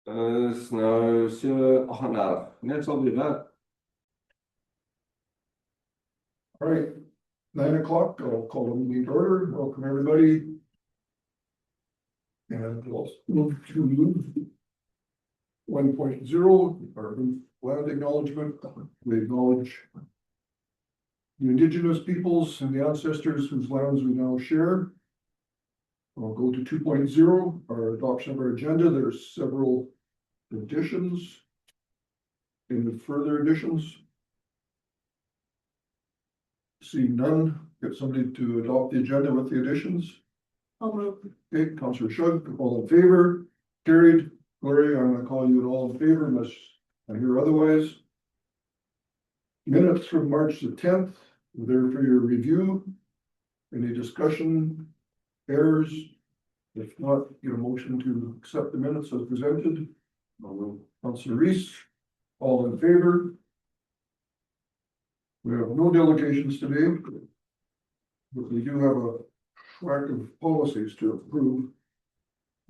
Nou, net alweer dat. All right, 9 o'clock, I'll call the meeting to order. Welcome, everybody. And we'll move to 1.0, our land acknowledgement. We acknowledge the indigenous peoples and the ancestors whose lands we now share. I'll go to 2.0, our adoption of our agenda. There's several additions. Any further additions? Seeing none, get somebody to adopt the agenda with the additions. I'll move. Okay, Councillor Shug, all in favor? Carried. Gloria, I'm gonna call you an all in favor unless I hear otherwise. Minutes from March the 10th, there for your review. Any discussion, errors? If not, get a motion to accept the minutes as presented. Councillor Reese, all in favor? We have no delegations today, but we do have a track of policies to approve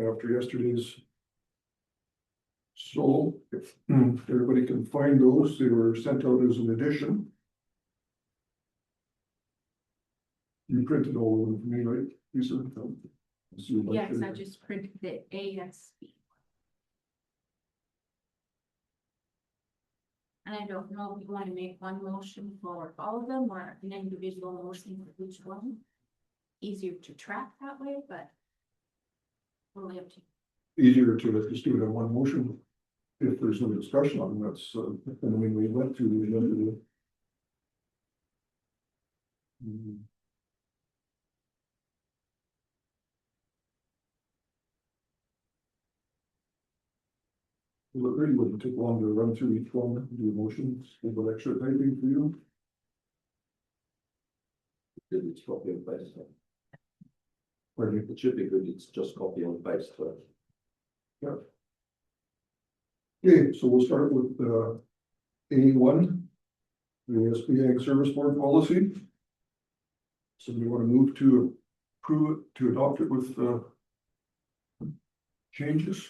after yesterday's. So if everybody can find those, they were sent out as an addition. You printed all of them for me, right, Lisa? Yes, I just printed the ASB. And I don't know if you want to make one motion for all of them or an individual motion for each one. Easier to track that way, but we'll have to. Easier to just do it in one motion. If there's no discussion on them, that's, I mean, we went through the agenda. Well, it really wouldn't take long to run through each one, do motions, a little extra typing for you. It's copy and paste. Pardon me? It should be good, it's just copy and paste. Yeah. Okay, so we'll start with A1, the SB Ag Service Board policy. Somebody want to move to approve it, to adopt it with changes?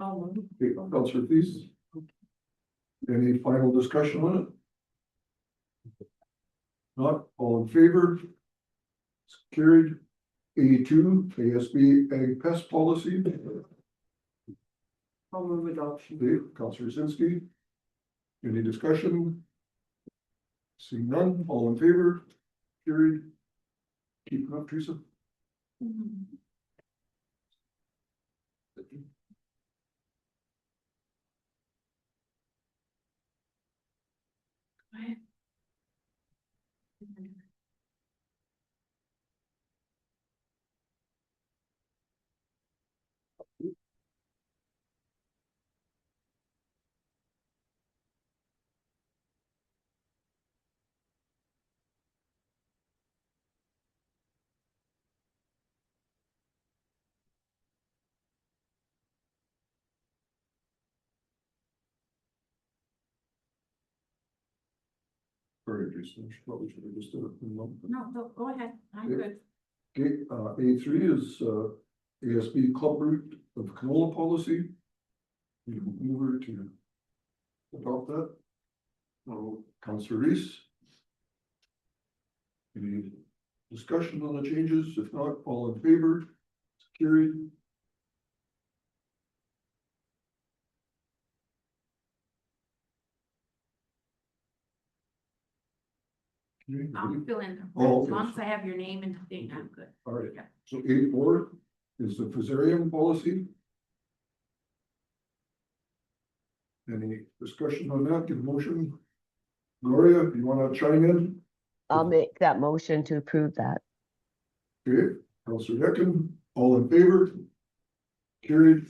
Oh, Okay, Councillor, please. Any final discussion on it? Not all in favor? It's carried. A2, ASB Ag Pest Policy. I'll move adoption. Okay, Councillor Zinsky. Any discussion? Seeing none, all in favor? Carried. Keep it up, Teresa. Sorry, Teresa, probably should have just done it in one. No, go ahead. I'm good. Okay, A3 is ASB Club Route of Canola Policy. You can move her to adopt that. Councillor Reese. Any discussion on the changes? If not, all in favor? It's carried. Okay, I'll fill in. Oh, As long okay. as I have your name and thing, I'm good. all right. Yeah. So A4 is the Fusarium policy. Any discussion on that? Give a motion. Gloria, you want to chime in? I'll make that motion to approve that. Okay, Councillor Decken, all in favor? Carried.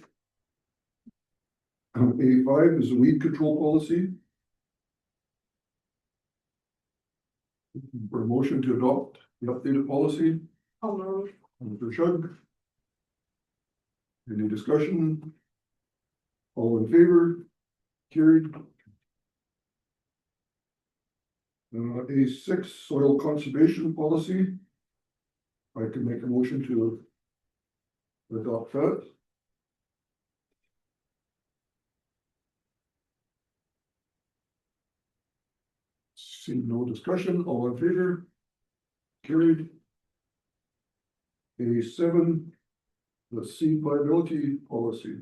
A5 is a weed control policy. For a motion to adopt the updated policy. I'll move. Councillor Shug. Any discussion? All in favor? Carried. A6 soil conservation policy. I can make a motion to adopt that. See no discussion, all in favor? Carried. A7, the seed viability policy.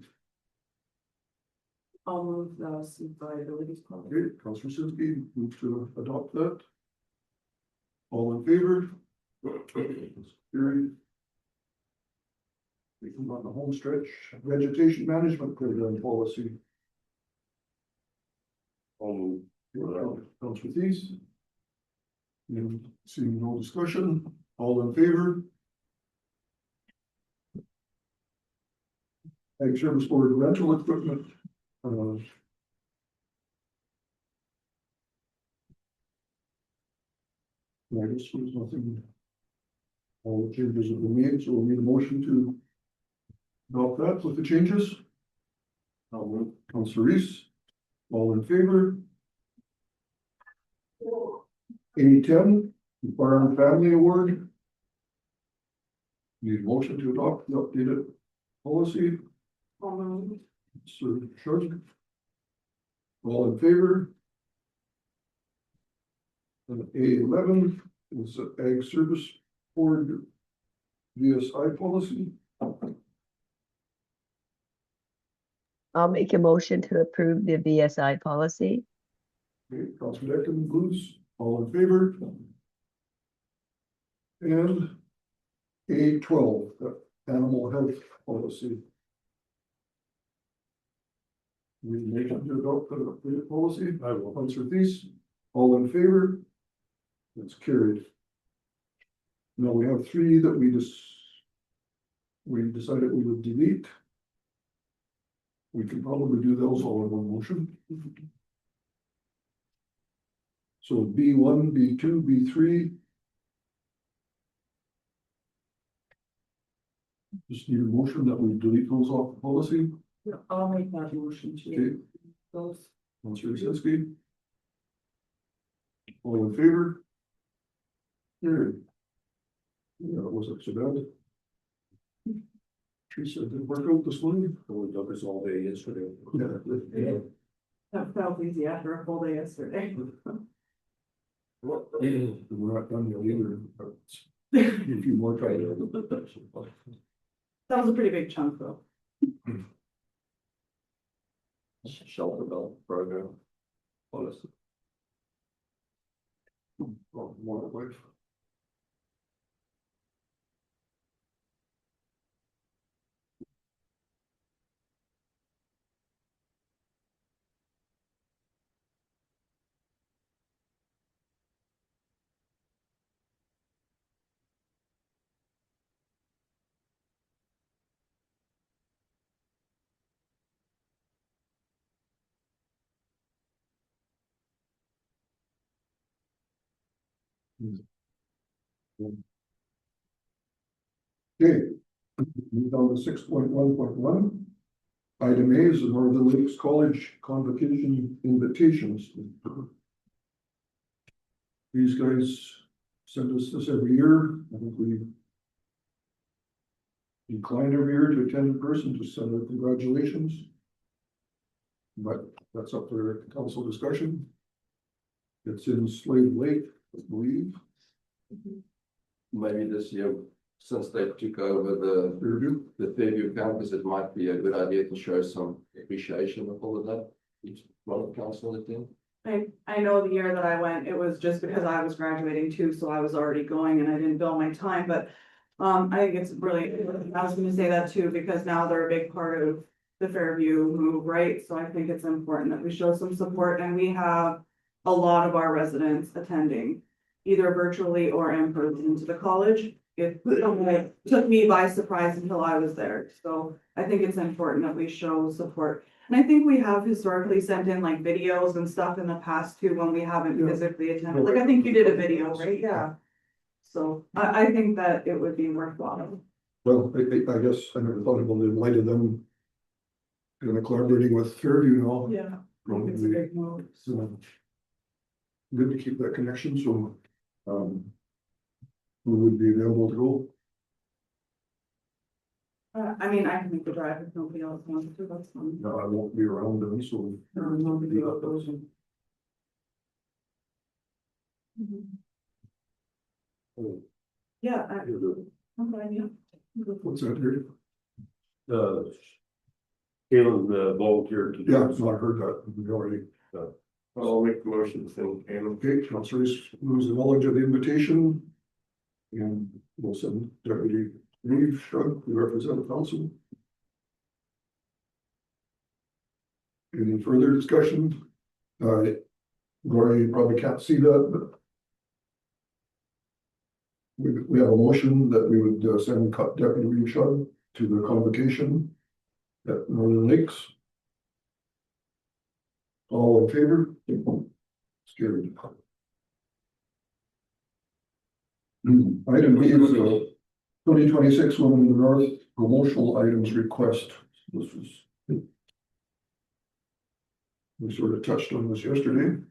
I'll move the seed viabilities policy. Okay, Councillor Sinski, move to adopt that. All in favor? Carried. We come on the home stretch, vegetation management program policy. I'll move. Councillor Thies. And seeing no discussion, all in favor? Ag Service Board rental equipment. I guess there's nothing. All the changes have been made, so we'll need a motion to adopt that with the changes. I'll move. Councillor Reese, all in favor? A10, the Fire and Family Award. Need a motion to adopt the updated policy. I'll move. Sir Short. All in favor? And A11 is the Ag Service Board VSI policy. I'll make a motion to approve the VSI policy. Okay, Councillor Decken, Blues, all in favor? And A12, the Animal Health Policy. We make it to adopt the policy. I will. Councillor Thies, all in favor? It's carried. Now we have three that we decided we would delete. We can probably do those all in one motion. So B1, B2, B3. Just need a motion that we delete those off the policy. I'll make that motion Okay, to those. Councillor Yasinski. All in favor? Carried. Yeah, it wasn't so bad. Teresa, did it work out this morning? We did this all day yesterday. Yeah. That felt easy after a full day yesterday. We're not done yet either. A few more tries. That was a pretty big chunk though. Shelter belt program. Policy. Oh, more wife. Okay, move on to 6.1.1. Item A is the Northern Lakes College convocation invitations. These guys send us this every year. I think we incline every year to attend in person to send their congratulations. But that's up for council discussion. It's in Slave Lake, I believe. Maybe this year, since they took over Fairview. the Fairview campus, it might be a good idea to show some appreciation of all of that. Each one of the council attend. I know the year that I went, it was just because I was graduating too, so I was already going and I didn't bill my time, but. I think it's really, I was gonna say that too, because now they're a big part of the Fairview move, right? So I think it's important that we show some support, and we have a lot of our residents attending. Either virtually or in person to the college. It took me by surprise until I was there, so I think it's important that we show support. And I think we have historically sent in like videos and stuff in the past too, when we haven't Yeah. physically attended, like I think you did a video, right? Yeah. So I think that it would be worthwhile. Well, I guess I never thought about it in light of them. Kind of collaborating with Fairview and all. Yeah. I think it's a big move. So good to keep that connection, so we would be available to go. I mean, I can make the drive if nobody else wants to, that's fine. No, I won't be around then, so. Nobody else goes. Yeah, okay, yeah. What's that here? Caleb volunteered to do. Yeah, so I heard that, we already. I'll make the motion to send Caleb. Okay, Councillor Reese moves the knowledge of the invitation. And we'll send Deputy Reeve, who represent the council. Any further discussion? Gloria, you probably can't see that, but. We have a motion that we would send Deputy Reeve to the convocation at Northern Lakes. All in favor? It's carried. Item B is 2026 Women in the North promotional items request. This was. We sort of touched on this yesterday.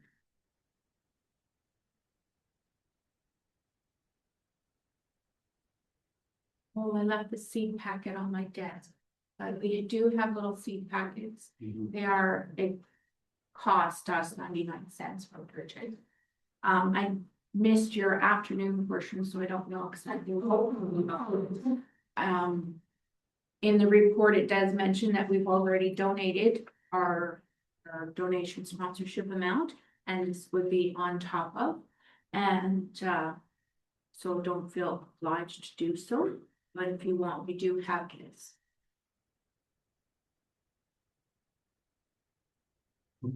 Well, I left the seed packet on my desk, but we do have little seed packets. It cost us 99 cents per purchase. I missed your afternoon version, so I don't know exactly. In the report, it does mention that we've already donated our donation sponsorship amount, and this would be on top of, and so don't feel obliged to do so, but if you want, we do have this.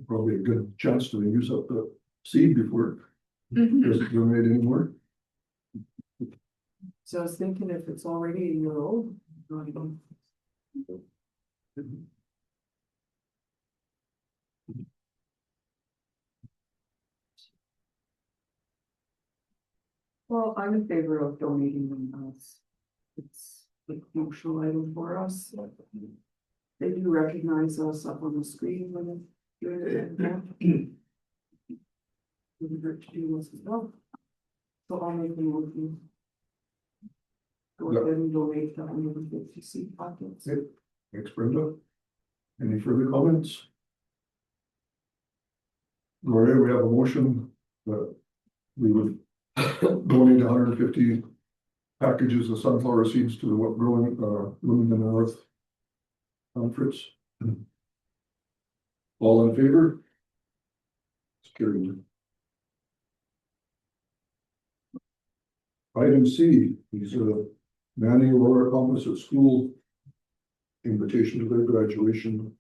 Probably a good chance to use up the seed before it doesn't donate anymore. So I was thinking if it's already a year old. Well, I'm in favor of donating them as it's a functional item for us. They do recognize us up on the screen when they're doing it. Wouldn't hurt to do this as well. So I'll make the motion. Go ahead and donate the 150 seed packets. Yep. Thanks, Brenda. Any further comments? Gloria, we have a motion that we would donate 150 packages of sunflower seeds to the growing Women in the North conference. All in favor? It's carried. Item C is Manny Aurora Composite School invitation to their graduation.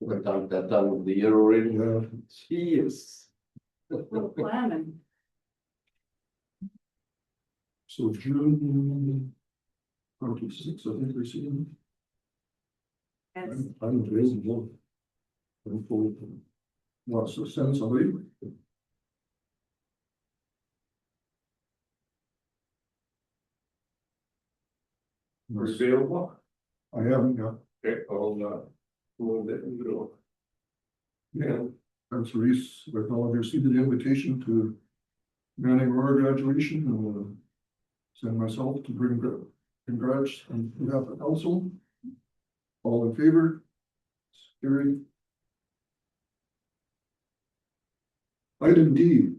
We've done that done with the year already. Yeah, Jeez. We're planning. so June 26th, I think we're seeing. And I'm available. I'm full. Wants to send somebody. Are you available? I haven't, yeah. Okay, I'll move it and go. Yeah, Councillor Reese, with all of you received the invitation to Manning Aurora graduation, and will send myself to bring congrats on behalf of the council. All in favor? Carried. Item D.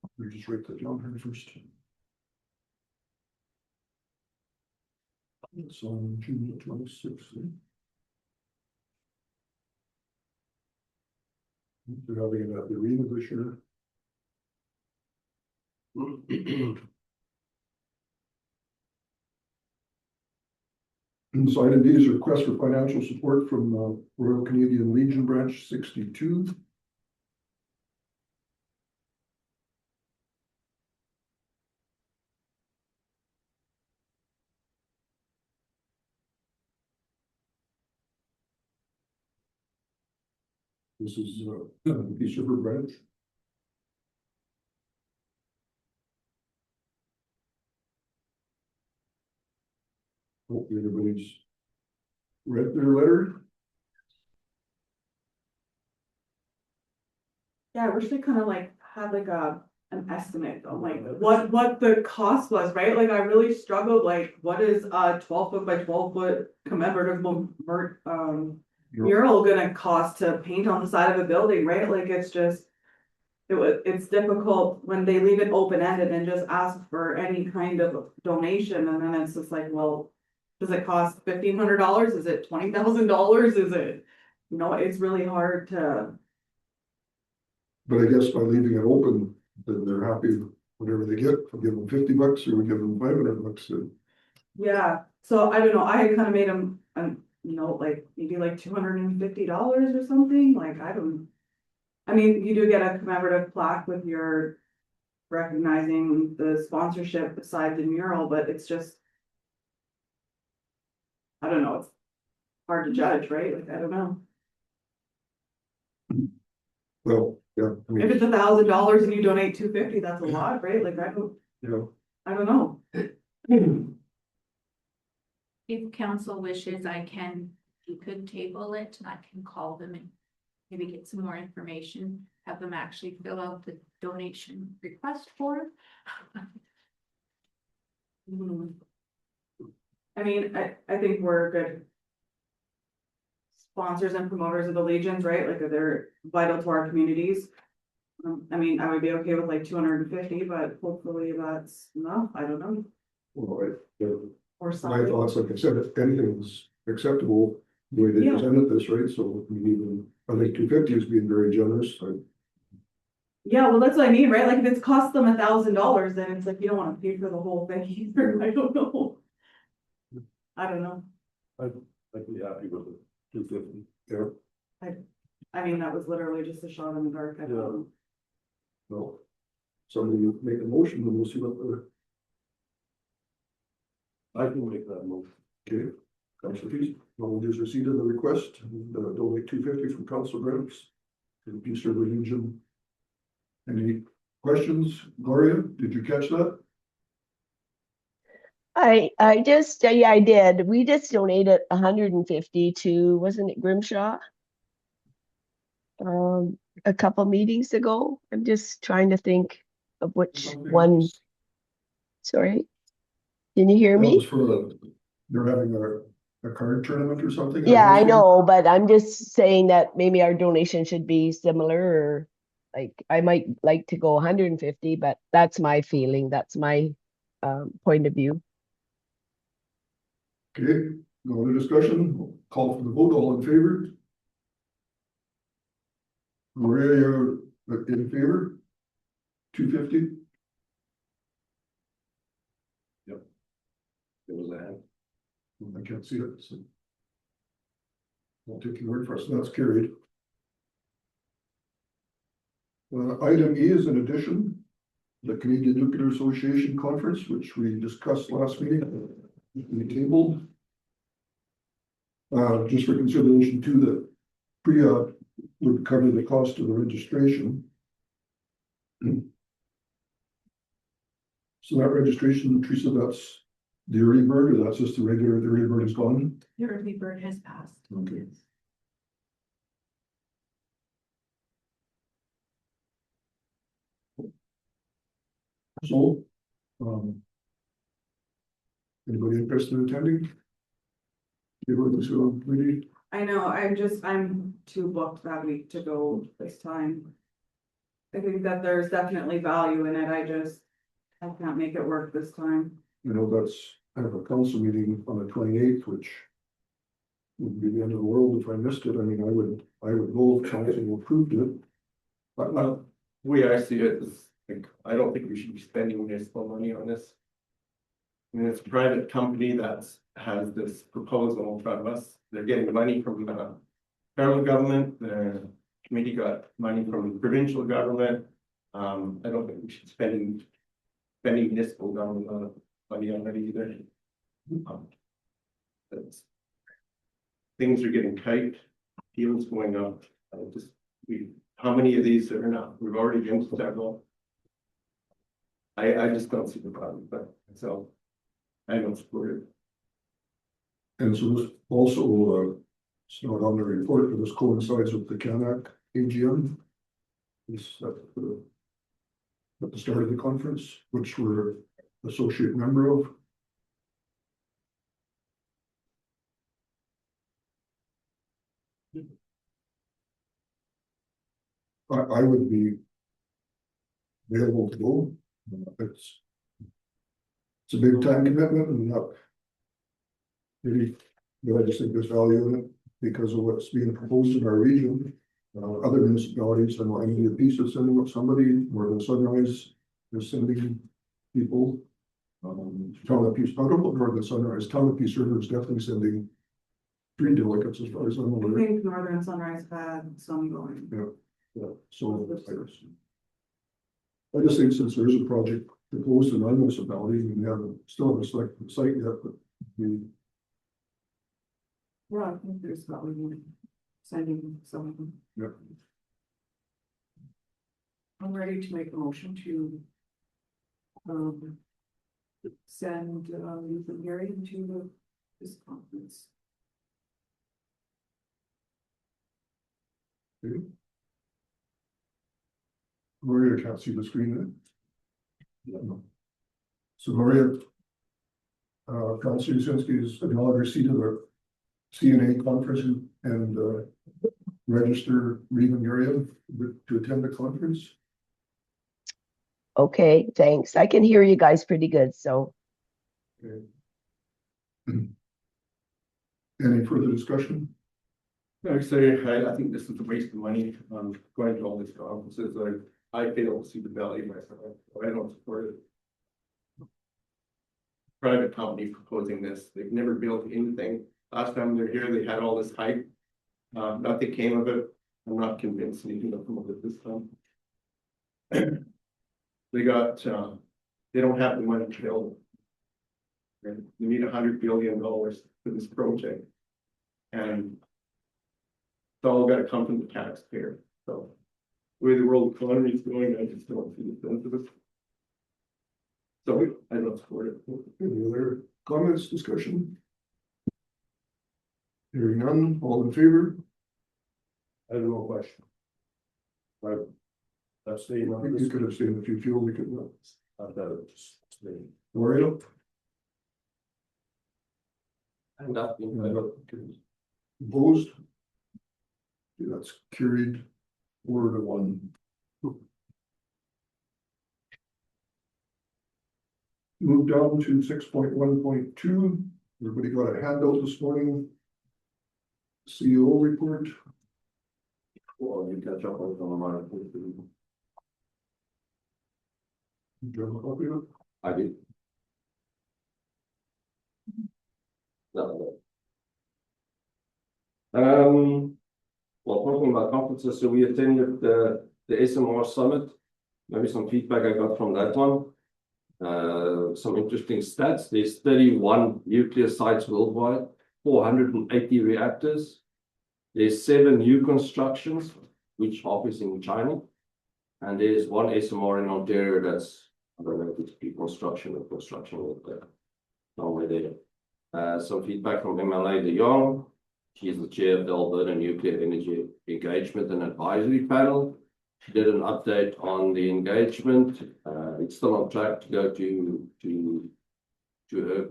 Let me just write that down here first. It's on June 26th. They're having it at the arena this year. And so item D is a request for financial support from Royal Canadian Legion Branch 62. This is a piece of her branch. Hope everybody's read their letter. yeah, I wish they kind of like had like a an estimate though, like what the cost was, right? Like I really struggled, like what is a 12 foot by 12 foot commemorative mural gonna cost to paint on the side of a building, right? Like it's just. It's difficult when they leave it open-ended and just ask for any kind of donation, and then it's just like, well. Does it cost $1,500? Is it $20,000? Is it, it's really hard to, But I guess by leaving it open, then they're happy whatever they get, if we give them $50 or we give them $500, then yeah, so I don't know, I had kind of made them, like, maybe like $250 or something, like, I mean, you do get a commemorative plaque with your recognizing the sponsorship beside the mural, but it's just. I don't know, it's hard to judge, right? Like, I don't know. well, yeah, I If it's mean, $1,000 and you donate $250, that's a lot, right? Like, I don't know. If council wishes, you could table it and I can call them and maybe get some more information, have them actually fill out the donation request form. Mhm. I mean, I think we're good. Sponsors and promoters of the Legions, right? Like they're vital to our communities. I mean, I would be okay with like 250, but hopefully that's enough. I don't know. well, Or my something. thoughts, like I said, if anything's acceptable, the way they Yeah. presented this, right, so I mean, even, I think 250 is being very generous, Yeah, well, that's what I mean, right? Like if it's cost them $1,000, then it's like, you don't wanna pay for the whole thing either. I don't know. I don't know. I'd be happy with it, 250. yeah, I mean, that was literally just a shot in the dark. I don't know. well. Somebody make a motion, and we'll see what the, I can make that move. okay, Councillor Peace, we'll just receipt of the request, and donate 250 from Council Grants to the Peace River Legion. Any questions, Gloria, did you catch that? I just, yeah, I did. We just donated 150 to, wasn't it Grimshaw? A couple meetings ago. I'm just trying to think of which Something one. else? Sorry. Can you hear That was me? for they're having a card tournament or something? Yeah, I know, but I'm just saying that maybe our donation should be similar, or like I might like to go 150, but that's my feeling. That's my point of view. Okay, no other discussion, call for the vote, all in favor? Maria, you're in favor? 250? It was a hand. I can't see it, so. I'll take your word for it, so that's carried. Item E is an addition, the Canadian Nuclear Association Conference, which we discussed last meeting, we tabled. Just for consideration too, that PREA would cover the cost of the registration. So that registration, Teresa, that's the early bird, or that's just the regular, the early bird is gone? The early bird has passed. Okay. So, anybody interested in attending? Committee? I know, I'm too booked that week to go this time. I think that there's definitely value in it. I can't make it work this time. You know, that's, I have a council meeting on the 28th, which would be the end of the world if I missed it. I mean, I would go if council approved it. But Well, the way I see it is, like, I don't think we should be spending municipal money on this. I mean, it's a private company that has this proposal in front of us. They're getting money from the federal government, the committee got money from the provincial government. I don't think we should spending municipal government money on it either. That's- Things are getting tight, deals going up. How many of these are enough? We've already been to several. I just don't see the problem, but so I don't support it. And so this also, it's not on the report, but this coincides with the Canac AGM. This, at the start of the conference, which we're associate member of. I would be available to go. It's a big time commitment and not really, but I just think there's value in it because of what's being proposed in our region. Other municipalities, I know any of the pieces sending up somebody, more than Sunrise is sending people. Town of Peace, I don't know Northern Sunrise, Town of Peace River is definitely sending 3 delegates as far as I'm I aware. think Northern Sunrise had some going. Yeah, so I just think since there is a project proposed in our municipality, we still haven't selected the site yet, but we, Yeah, I think there's probably sending some of them. yeah, I'm ready to make a motion to send Reeve Ungarian to this conference. okay. Maria can't see the screen then. No. So Maria, Councillor Usinski is now receipt of the CNA conference and register Reeve Ungarian to attend the conference. Okay, thanks. I can hear you guys pretty good, so. Okay. Any further discussion? Like I say, I think this is a waste of money on going to all these conferences. I fail to see the value myself. I don't support it. Private company proposing this, they've never built anything. Last time they're here, they had all this hype. Nothing came of it. I'm not convinced anything will come of it this time. They got, they don't have the money to build. And you need $100 billion for this project. And it's all got to come from the taxpayer. So the way the world economy is going, I just don't see the sense of it. So I don't support it. Any other comments, discussion? Hearing none, all in favor? I have no question. But that's the, You could have stayed if you feel we could. I've got it. Maria? And that, Opposed? Okay, that's carried 4-1. Move down to 6.1.2. Everybody got a handout this morning. CEO report. well, you catch up on my. Do you have a copy of it? I did. No. Well, talking about conferences, so we attended the SMR summit. Maybe some feedback I got from that one. Some interesting stats. There's 31 nuclear sites worldwide, 480 reactors. There's 7 new constructions, which office in China. And there's 1 SMR in Ontario that's, I don't know if it's pre-construction or construction, somewhere there. Some feedback from MLA De Jong. She's the chair of the Alberta Nuclear Energy Engagement and Advisory Panel. She did an update on the engagement. It's still on track to go to her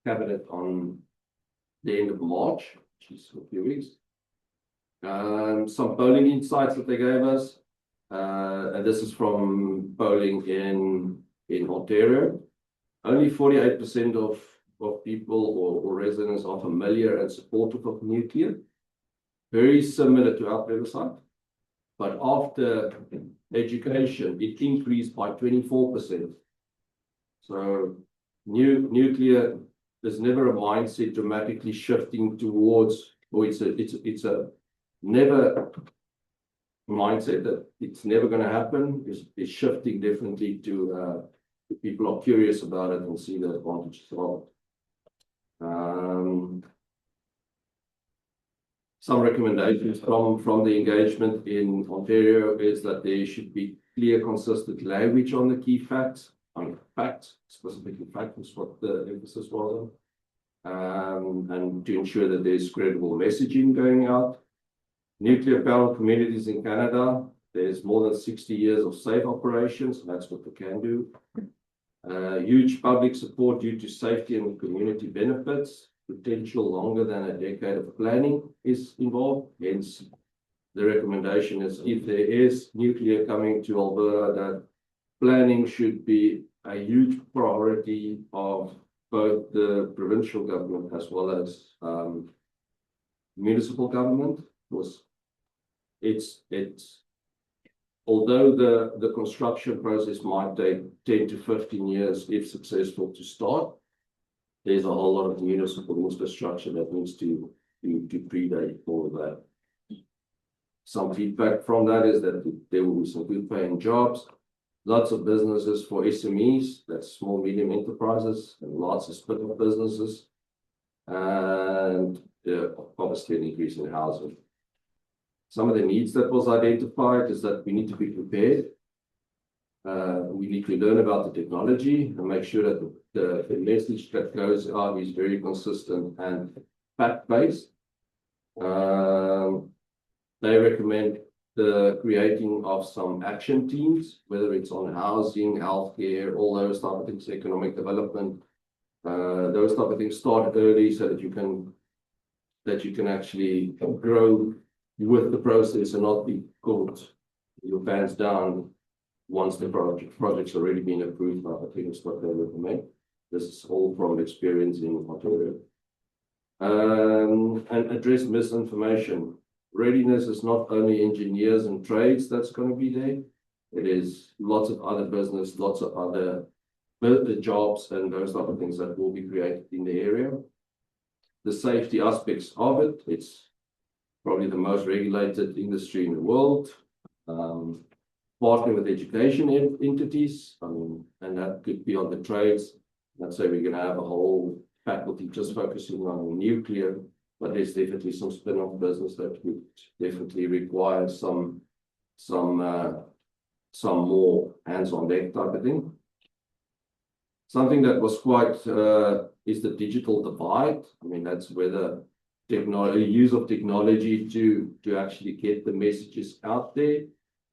cabinet on the end of March, which is a few weeks. Some polling insights that they gave us. And this is from polling in Ontario. Only 48% of people or residents are familiar and supportive of nuclear. Very similar to our Riverside. But after education, it increased by 24%. So nuclear is never a mindset dramatically shifting towards, or it's a never mindset that it's never going to happen. It's shifting differently to people are curious about it and see the advantages of it. Some recommendations from the engagement in Ontario is that there should be clear, consistent language on the key facts. Facts, specifically facts, is what the emphasis was on. And to ensure that there's credible messaging going out. Nuclear power communities in Canada There's more than 60 years of safe operations, and that's what we can do. Huge public support due to safety and community benefits. Potential longer than a decade of planning is involved. Hence, the recommendation is if there is nuclear coming to Alberta, that planning should be a huge priority of both the provincial government as well as municipal government. Because it's although the construction process might take 10 to 15 years if successful to start, there's a whole lot of municipal infrastructure that needs to predate all of that. Some feedback from that is that there will be some good paying jobs, lots of businesses for SMEs, that's small, medium enterprises, and lots of split-off businesses, and obviously an increase in housing. Some of the needs that was identified is that we need to be prepared. We need to learn about the technology and make sure that the message that goes out is very consistent and fact-based. They recommend the creating of some action teams, whether it's on housing, healthcare, all those type of things, economic development, those type of things start early so that you can actually grow with the process and not be caught your pants down once the project's already been approved. I think it's what they recommend. This is all from experience in Ontario. And address misinformation. Readiness is not only engineers and trades that's going to be there. It is lots of other business, lots of other jobs and those type of things that will be created in the area. The safety aspects of it, it's probably the most regulated industry in the world. Partnering with education entities, and that could be on the trades. Let's say we're going to have a whole faculty just focusing on nuclear, but there's definitely some spin-off business that would definitely require some more hands-on deck type of thing. Something that was quite is the digital divide. I mean, that's where the use of technology to actually get the messages out there.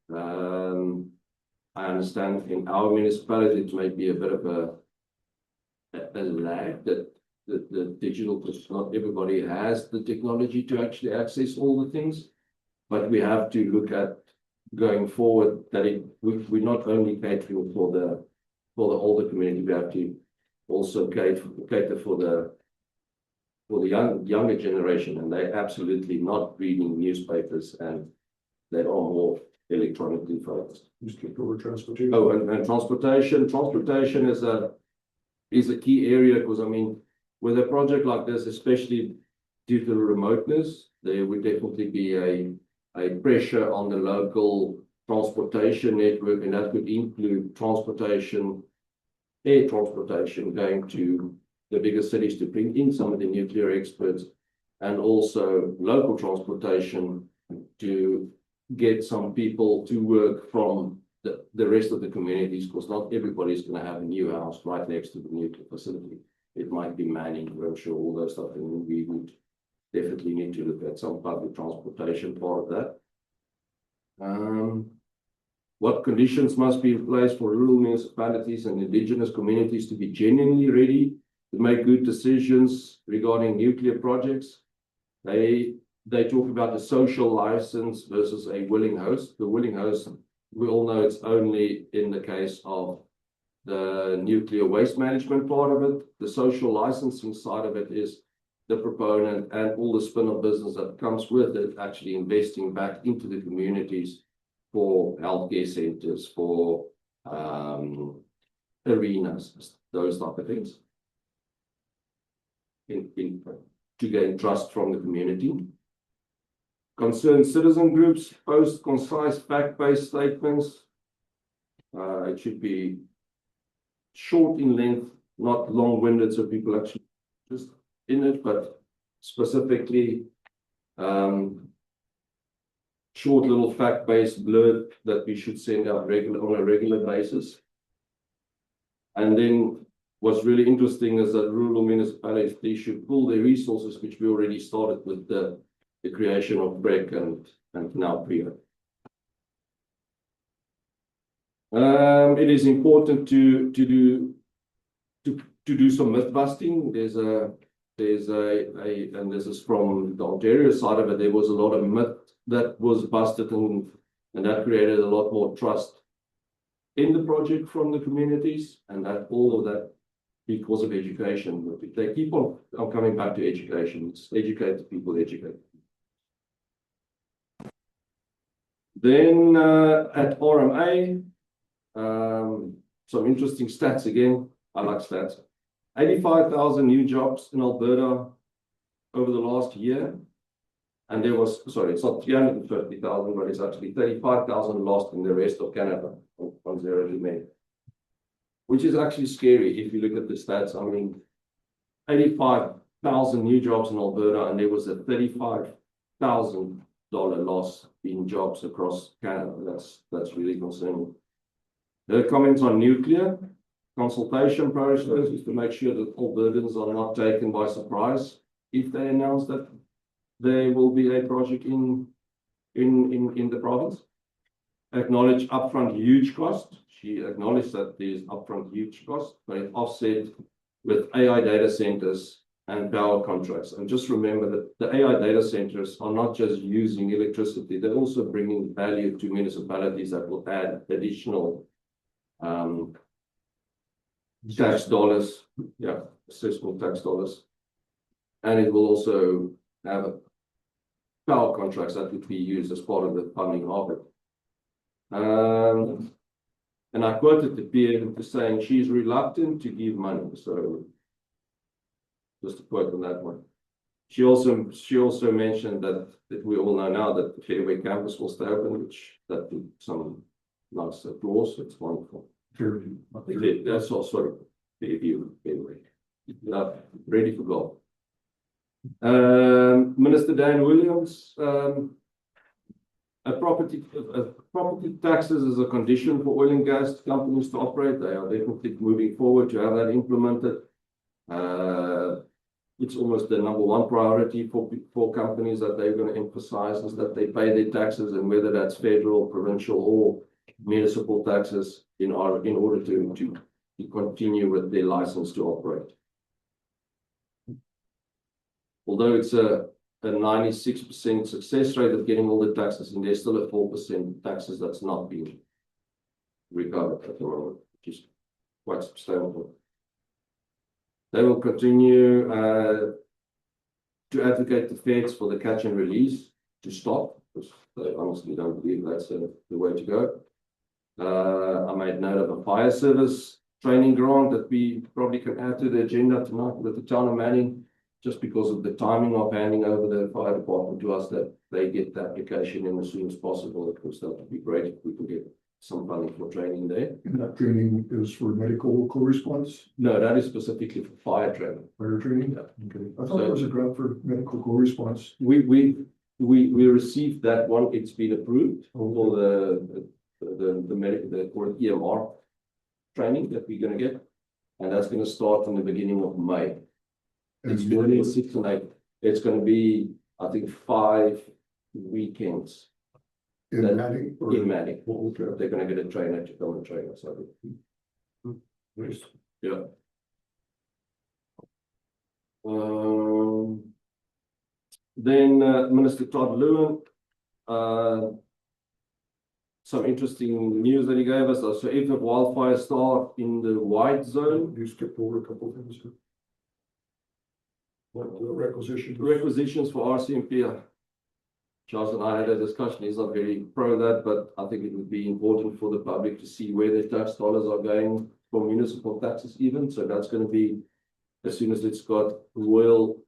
I understand in our municipality it may be a bit of a lag that the digital, because not everybody has the technology to actually access all the things, but we have to look at going forward that we're not only catering for the older community, we have to also cater for the younger generation, and they're absolutely not reading newspapers and they are more electronically focused. Just kick over transportation. Oh, and transportation. Transportation is a key area because, I mean, with a project like this, especially due to the remoteness, there would definitely be a pressure on the local transportation network, and that could include transportation, air transportation going to the bigger cities to bring in some of the nuclear experts, and also local transportation to get some people to work from the rest of the communities, because not everybody's going to have a new house right next to the nuclear facility. It might be manning, I'm sure, all those stuff, and we would definitely need to look at some public transportation part of that. What conditions must be in place for rural municipalities and Indigenous communities to be genuinely ready to make good decisions regarding nuclear projects? They talk about the social license versus a willing host. The willing host, we all know it's only in the case of the nuclear waste management part of it. The social licensing side of it is the proponent and all the spin-off business that comes with it, actually investing back into the communities for healthcare centers, for arenas, those type of things, to gain trust from the community. Concerned citizen groups post concise fact-based statements. It should be short in length, not long-winded, so people actually just in it, but specifically short little fact-based blurb that we should send out on a regular basis. And then what's really interesting is that rural municipalities, they should pull their resources, which we already started with the creation of BREC and now PRIA. It is important to do some myth busting. There's a and this is from the Ontario side of it. There was a lot of myth that was busted, and that created a lot more trust in the project from the communities, and that all of that because of education. But they keep on coming back to education. It's educate the people, educate. Then at RMA, some interesting stats again. I like stats. 85,000 new jobs in Alberta over the last year. And there was, sorry, it's not 350,000, but it's actually 35,000 lost in the rest of Canada on zero demand. Which is actually scary if you look at the stats. I mean, 85,000 new jobs in Alberta, and there was a $35,000 loss in jobs across Canada. That's really concerning. The comments on nuclear consultation process is to make sure that Albertans are not taken by surprise if they announce that there will be a project in the province. Acknowledge upfront huge cost. She acknowledged that there's upfront huge cost, but it offset with AI data centers and power contracts. And just remember that the AI data centers are not just using electricity, they're also bringing value to municipalities that will add additional tax dollars, assessment tax dollars. And it will also have power contracts that would be used as part of the funding of it. And I quoted the peer to saying she's reluctant to give money. So just a quote on that one. She also mentioned that we all know now that the Fairway campus will stay open, which that took some nice applause. It's wonderful. That's also Fairway. Ready for goal. Minister Dan Williams, property taxes is a condition for oil and gas companies to operate. They are definitely moving forward to have that implemented. It's almost the number one priority for companies that they're going to emphasize is that they pay their taxes, and whether that's federal, provincial, or municipal taxes in order to continue with their license to operate. Although it's a 96% success rate of getting all the taxes, and there's still a 4% taxes that's not being recovered at the moment, which is quite substantial. They will continue to advocate the feds for the catch and release to stop, because they honestly don't believe that's the way to go. I made note of a fire service training grant that we probably can add to the agenda tonight with the town of Manning, just because of the timing of handing over the fire department to us, that they get the application in as soon as possible. Of course, that would be great if we could get some funding for training there. And that training is for medical co-response? No, that is specifically for fire training. Fire training? Yeah. Okay. I thought there was a grant for medical co-response. We received that one. It's been approved for the medical or EMR training that we're going to get, and that's going to start in the beginning of May. It's between 6 and 8. It's going to be, I think, 5 weekends. In Manning? In Manning. Okay. They're going to get a trainer to come and train us. Nice. Yeah. Then Minister Todd Lewin, some interesting news that he gave us. So if a wildfire start in the white zone. You skipped over a couple of things here. Requisitions. Requisitions for RCMP. Charles and I had a discussion. He's not very pro that, but I think it would be important for the public to see where their tax dollars are going for municipal taxes even. So that's going to be, as soon as it's got royal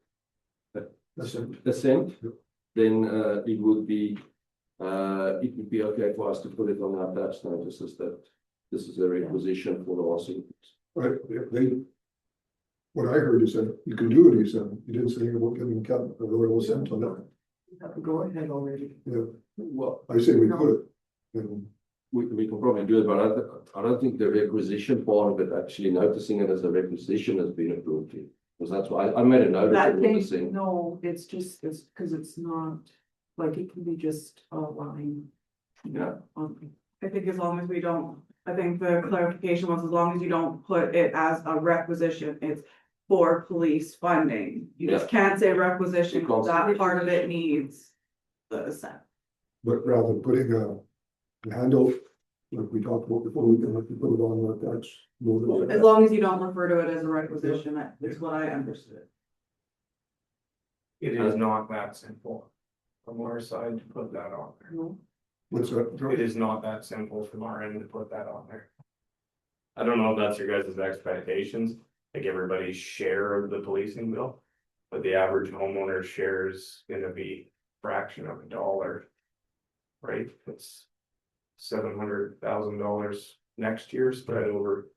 assent, then it would be okay for us to put it on our tax notices that this is a requisition for the RCMP. Right. What I heard is that you can do it, he said. You didn't say anything about getting a royal assent on that. You have to go ahead already. Yeah, Well, I say we could. And we can probably do it, but I don't think the requisition part of it, actually noticing it as a requisition, has been approved yet. Because that's why I made a note That of thing, it. no, it's just, it's because it's not, like, it can be just a line. Yeah. I think as long as we don't I think the clarification was as long as you don't put it as a requisition, it's for police funding. You just can't say requisition, because that part of it needs the assent. But rather than putting a handout, like we talked about before, we can have to put it on the tax. As long as you don't refer to it as a requisition, that's what I understood. It is not that simple from our side to put that on there. What's that? It is not that simple from our end to put that on there. I don't know if that's your guys' expectations, like everybody's share of the policing bill. But the average homeowner share is gonna be fraction of a dollar. Right, it's $700,000 next year spread over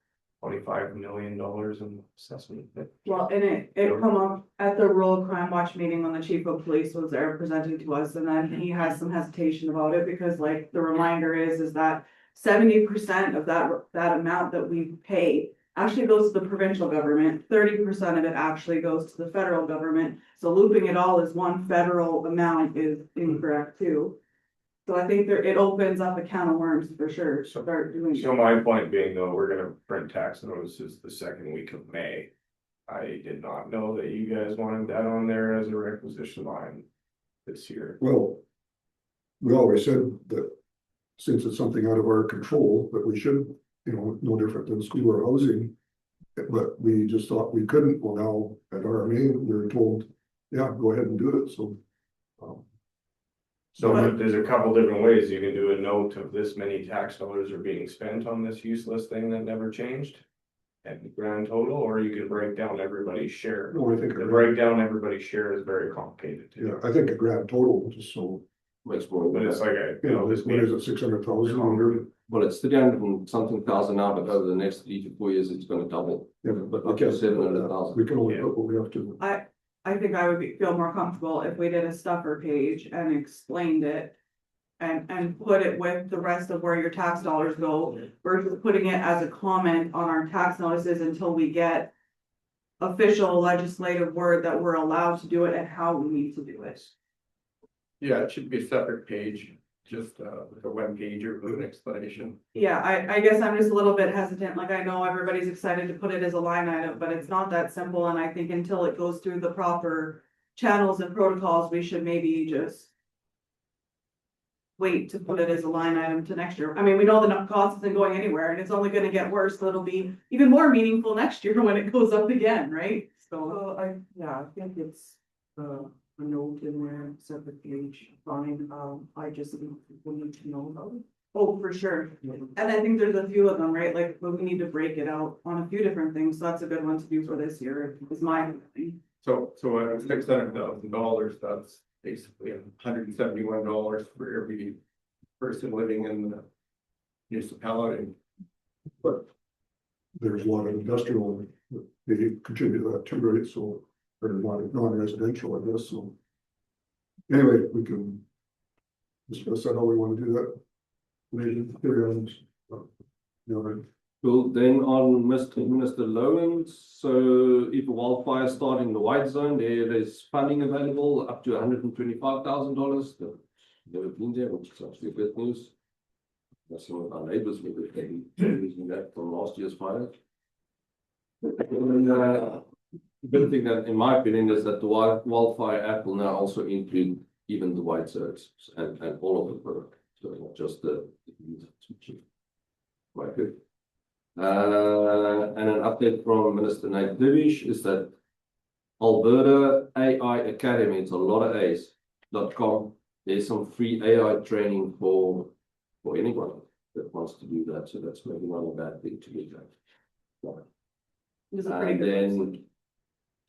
$25 million in assessment. Well, and it come up at the rural crime watch meeting when the chief of police was there presenting to us, and then he has some hesitation about it, because like the reminder is that 70% of that amount that we pay actually goes to the provincial government, 30% of it actually goes to the federal government, so looping it all as one federal amount is incorrect too. So I think it opens up a can of worms for sure, start doing. So my point being though, we're gonna print tax notices the second week of May. I did not know that you guys wanted that on there as a requisition line this year. Well, we always said that since it's something out of our control, that we should, no different than school or housing. But we just thought we couldn't. Well, now at RMA, we were told, yeah, go ahead and do it, so. So there's a couple different ways you can do a note of this many tax dollars are being spent on this useless thing that never changed. And the grand total, or you can break down everybody's share. No, I think. The breakdown everybody's share is very complicated too. Yeah, I think a grand total, just so. Makes more. But it's like This what is it, 600,000? Well, it's 300 and something thousand now, but over the next 3 to 4 years, it's gonna double. Yeah, but Up to 700,000. We can only put what we have to. I think I would feel more comfortable if we did a stuffer page and explained it. And put it with the rest of where your tax dollars go, versus putting it as a comment on our tax notices until we get. Official legislative word that we're allowed to do it and how we need to do it. Yeah, it should be a separate page, just with a web page or with an explanation. Yeah, I guess I'm just a little bit hesitant, like I know everybody's excited to put it as a line item, but it's not that simple, and I think until it goes through the proper channels and protocols, we should maybe just. Wait to put it as a line item to next year. I mean, we know the cost isn't going anywhere, and it's only gonna get worse, so it'll be even more meaningful next year when it goes up again, right? So, I think it's, a note in there, separate page, fine, I just think people need to know about it. oh, for sure. And I think there's a few of them, right? Like, but we need to break it out on a few different things, so that's a good one to do for this year, is my thing. So at $600,000, that's basically $171 for every person living in the municipality. But there's a lot of industrial, they contribute to that too, right? So, or non-residential, I guess, so. Anyway, we can discuss that how we want to do that. Maybe carry on. Cool, then on Minister Lowen's, so if a wildfire start in the white zone, there's funding available up to $125,000. Never been there, which is actually good news. That's some of our neighbors were using that from last year's fire. And, the good thing that, in my opinion, is that the wildfire act will now also include even the white zones and all of the product, so not just the quite good. And an update from Minister Nate Divish is that Alberta AI Academy, it's a lot of A's.com. There's some free AI training for anyone that wants to do that. So that's maybe not a bad thing to do that. It's a pretty And good then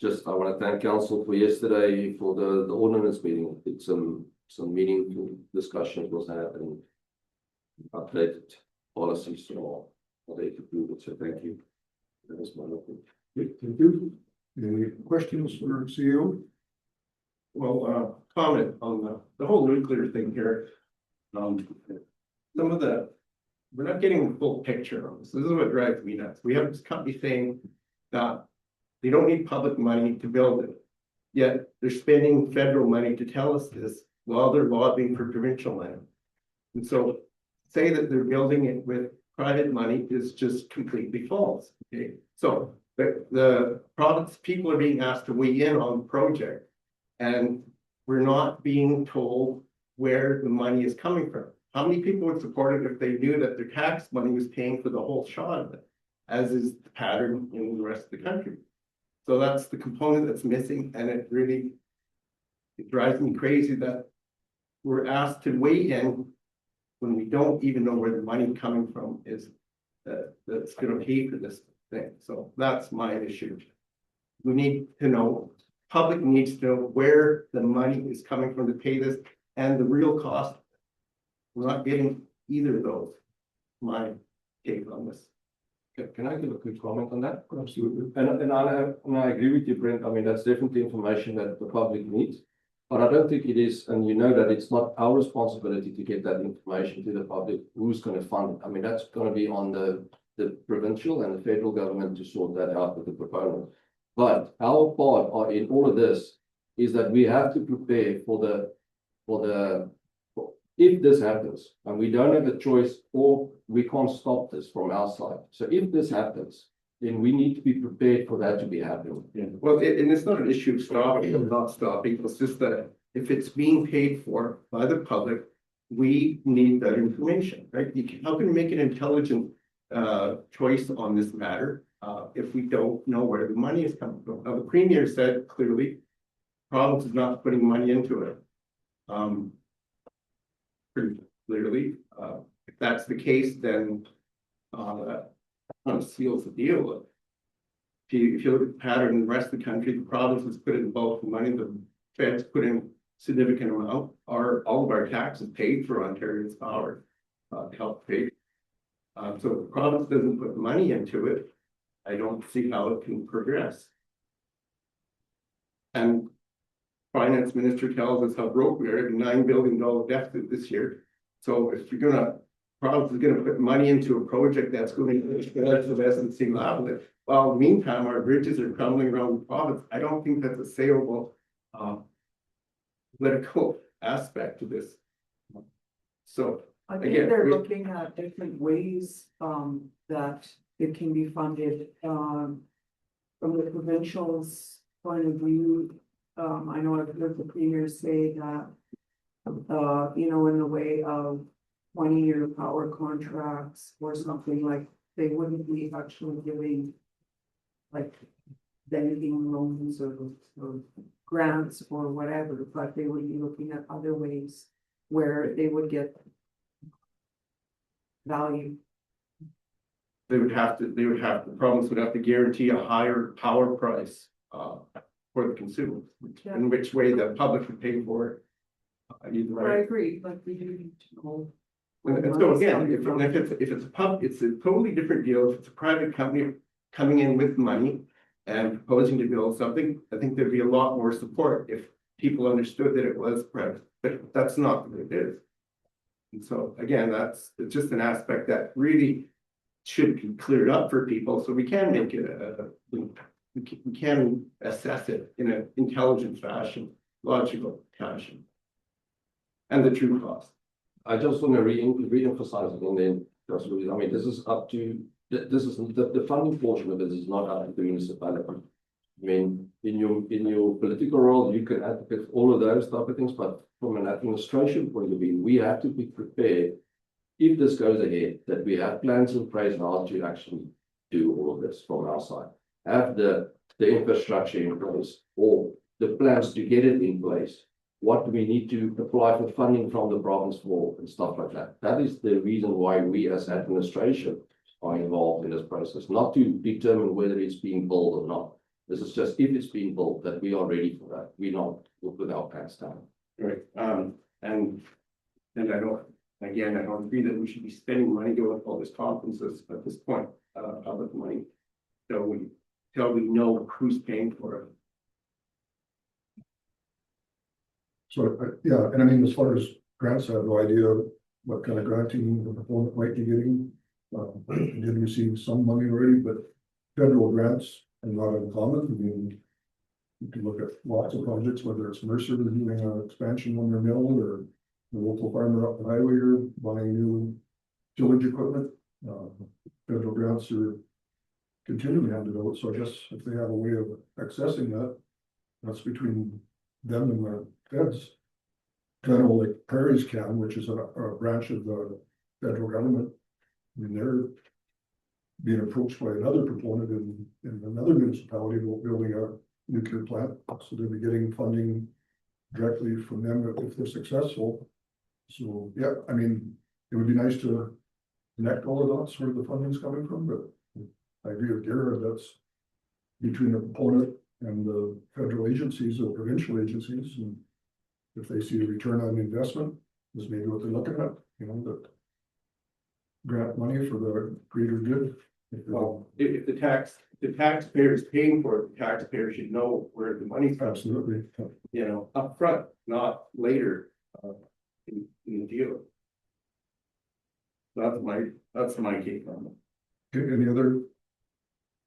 just I want to thank council for yesterday for the ordinance meeting. It's some meaningful discussions was had and updated policies or they could do it. So thank you. That was my opinion. Thank you. Any questions for CEO? Well, comment on the whole nuclear thing here. Some of we're not getting the full picture on this. This is what drives me nuts. We have this company saying that they don't need public money to build it. Yet they're spending federal money to tell us this while they're lobbying for provincial land. And so say that they're building it with private money is just completely false, okay? So the province, people are being asked to weigh in on the project. And we're not being told where the money is coming from. How many people would support it if they knew that their tax money was paying for the whole shot of it, as is the pattern in the rest of the country? So that's the component that's missing, and it drives me crazy that we're asked to weigh in when we don't even know where the money coming from is, that's gonna pay for this thing. So that's my issue. We need to know, public needs to know where the money is coming from to pay this and the real cost. We're not getting either of those. My take on this. Can I give a quick comment on that? Absolutely. And I agree with you, Brent. I mean, that's definitely information that the public needs. But I don't think it is, and you know that it's not our responsibility to get that information to the public. Who's going to fund it? I mean, that's going to be on the provincial and the federal government to sort that out with the proponent. But our part in all of this is that we have to prepare if this happens, and we don't have a choice, or we can't stop this from our side. So if this happens, then we need to be prepared for that to be happening. Yeah. Well, and it's not an issue of stopping or not stopping. It's just that if it's being paid for by the public, we need that information, right? How can you make an intelligent choice on this matter if we don't know where the money is coming from? Now, the premier said clearly, province is not putting money into it. Pretty clearly, if that's the case, then that kind of seals the deal. If you look at the pattern in the rest of the country, the province has put in bulk money, the feds put in significant amount. All of our taxes paid for Ontario's power to help pay. So if the province doesn't put money into it, I don't see how it can progress. And finance minister tells us how broke we are, at $9 billion deficit this year. So if you're province is gonna put money into a project that's going to expense of S&C level, while meantime, our bridges are crumbling around the province, I don't think that's a saleable political aspect to this. So I think again, they're looking at different ways that it can be funded from the provincial's point of view. I know I've heard the premier say that you know, in the way of 20-year power contracts or something, like they wouldn't be actually giving like banking loans or grants or whatever, but they would be looking at other ways where they would get value. the province would have to guarantee a higher power price for the consumer, in which way the public would pay for it. Either But I way. agree, like we do need to know. And so again, if it's a pub, it's a totally different deal. If it's a private company coming in with money and proposing to build something, I think there'd be a lot more support if people understood that it was private, but that's not what it is. And so again, it's just an aspect that really should be cleared up for people, so we can make it we can assess it in an intelligent fashion, logical fashion, and the true cost. I just want to re-emphasize it, and then just really, I mean, this is up to the funding portion of it is not up to the municipality. I mean, in your political role, you can advocate for all of those type of things, but from an administration point of view, we have to be prepared if this goes ahead, that we have plans in place how to actually do all of this from our side. Have the infrastructure in place or the plans to get it in place. What do we need to apply for funding from the province for and stuff like that. That is the reason why we as administration are involved in this process, not to determine whether it's being built or not. This is just if it's being built that we are ready for that. We're not with our pants down. Right, and I don't agree that we should be spending money doing all these conferences at this point, public money. Till we know who's paying for it. So, yeah, and I mean, as far as grants, I have no idea what kind of granting the proponent might be getting. Did receive some money already, but federal grants are not uncommon. I mean, you can look at lots of projects, whether it's Mercer doing an expansion on their mill or the local farmer up the highway or buying new tillage equipment. Federal grants are continually handed out, so I guess if they have a way of accessing that, that's between them and the feds. I know like Prairie's can, which is a branch of the federal government. I mean, they're being approached by another proponent in another municipality about building a nuclear plant, so they'll be getting funding directly from them if they're successful. So, yeah, I mean, it would be nice to connect all the dots where the funding's coming from, but I agree with Garrett, that's between the proponent and the federal agencies or provincial agencies, and if they see a return on investment, is maybe what they're looking at, you know, that grant money for the greater good. Well, if the taxpayer is paying for it, the taxpayer should know where the money's from, Absolutely. you know, upfront, not later, in the deal. That's my take on it. Okay, any other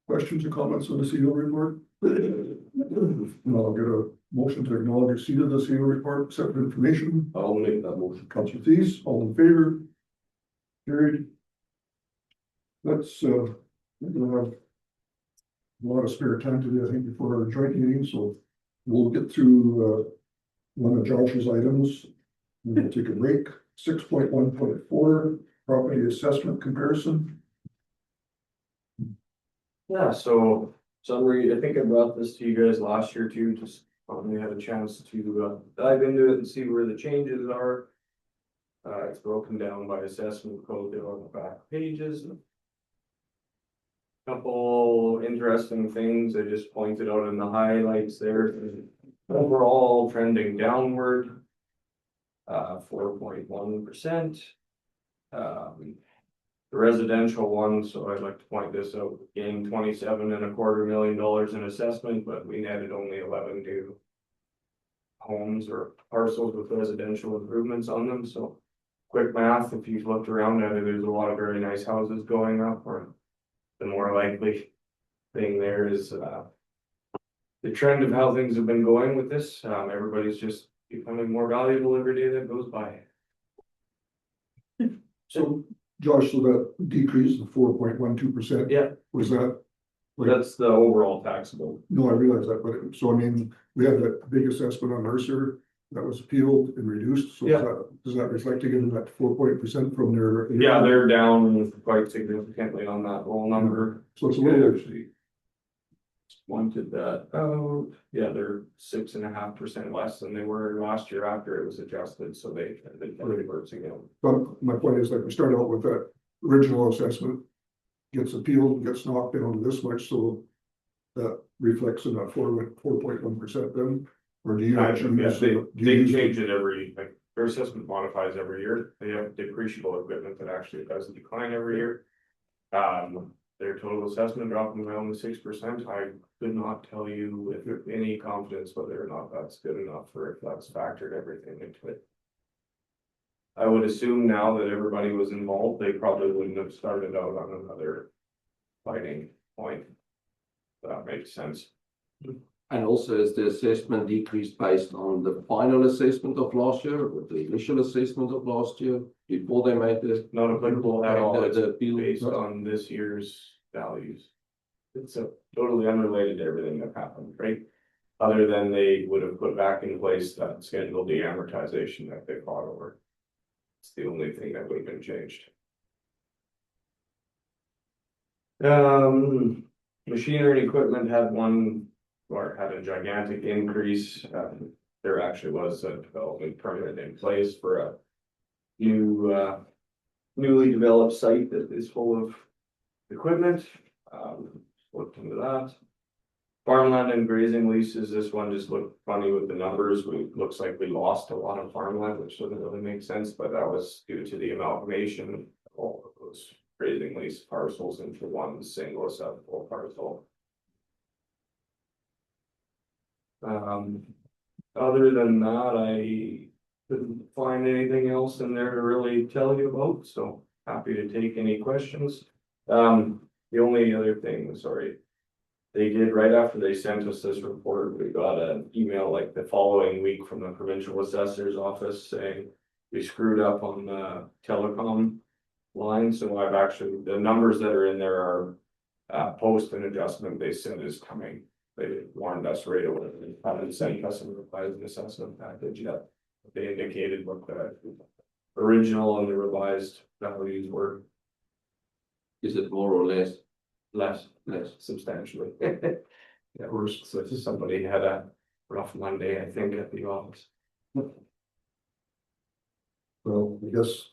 questions or comments on the CEO report? I'll get a motion to acknowledge receipt of the CEO report, accept information. I'll make that motion. Councillor Thies, all in favor? Carried. Let's, we're gonna have a lot of spare time today, I think, before our joint meeting, so we'll get through, one of Josh's items. We'll take a break. 6.1.4, property assessment comparison. Yeah, so summary, I think I brought this to you guys last year too, just finally had a chance to dive into it and see where the changes are. It's broken down by assessment code there on the back pages. Couple interesting things I just pointed out in the highlights there. Overall trending downward. 4.1%. The residential one, so I'd like to point this out, gained $27.25 million in assessment, but we netted only 11 new homes or parcels with residential improvements on them, so quick math, if you've looked around at it, there's a lot of very nice houses going up, or the more likely thing there is the trend of how things have been going with this. Everybody's just becoming more valuable every day that goes by. So Josh, so that decrease of 4.12%. Yeah. Was that? Like, That's the overall taxable. no, I realize that, but so I mean, we had that big assessment on Mercer that was appealed and reduced, so Yeah. is that reflecting in that 4% from their? Yeah, they're down quite significantly on that whole number. So it's a little, Actually wanted that out. Yeah, they're 6.5% less than they were last year after it was adjusted, so they reverts again. but my point is, like, we started out with that original assessment, gets appealed, gets knocked down to this much, so that reflects in that 4.1% then, or do you actually? Yeah, use, they do you use change it every, like, their assessment modifies every year. They have depreciable equipment that actually does decline every year. Their total assessment dropping around the 6%. I could not tell you with any confidence whether or not that's good enough, or if that's factored everything into it. I would assume now that everybody was involved, they probably wouldn't have started out on another fighting point. That makes sense. And also, is the assessment decreased based on the final assessment of last year or the initial assessment of last year before they made the? Not applicable at all. It's The appeal. based on this year's values. It's a totally unrelated to everything that happened, right? Other than they would have put back in place that scheduled deamortization that they fought over. It's the only thing that would have been changed. Machinery and equipment had a gigantic increase. There actually was a development permit in place for a new, newly developed site that is full of equipment. Looked into that. Farmland and grazing leases, this one just looked funny with the numbers. Looks like we lost a lot of farmland, which doesn't really make sense, but that was due to the amalgamation of all of those grazing lease parcels into one single acceptable parcel. Other than that, I couldn't find anything else in there to really tell you about, so happy to take any questions. The only other thing, sorry, they did right after they sent us this report, we got an email like the following week from the provincial assessor's office saying we screwed up on the telecom line, so I've actually, the numbers that are in there are. Post and adjustment they said is coming, they warned us right away, they haven't sent us a revised assessment package yet. They indicated what the original and the revised values were. Is it more or less? Less Less. substantially. Yeah, worse, so if somebody had a rough Monday, I think, at the office. Well, I guess.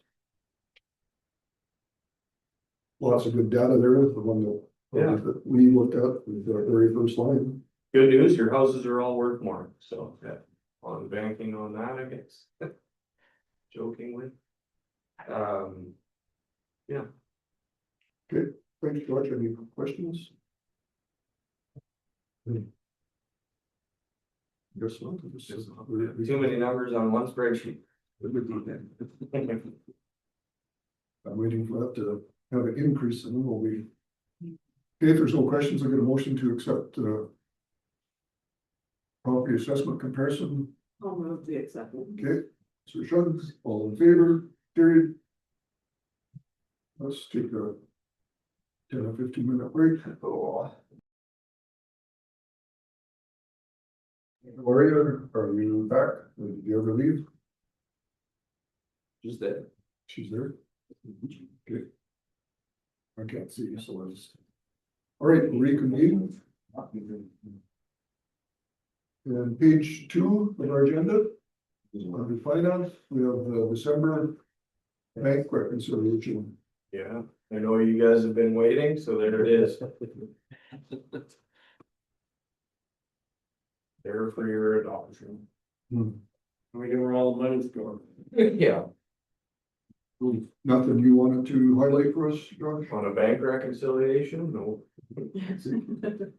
Lots of good data there, the one that. Yeah. That we looked at, with the very first line. Good news, your houses are all worth more, so, yeah, on banking on that, I guess. Jokingly. Yeah. Thanks, George. Any questions? Guess not. Too many numbers on one spreadsheet. I'm waiting for that to have an increase and then we'll be. Okay, if there's no questions, I get a motion to accept property assessment comparison. I'll move the acceptance. Okay, Sir Shugs, all in favor, carried. Let's take a 10 or 15-minute break. Gloria, are you back? Did you ever leave? Just that. She's there. Okay. I can't see you, so I just. All right, reconvene. And page 2 of our agenda. Under finance, we have the December bank reconciliation. Yeah, I know you guys have been waiting, so there it is. There for your adoption. Hmm. We know where all the money's going. Yeah, Nothing you wanted to highlight for us, Josh? on a bank reconciliation, no. The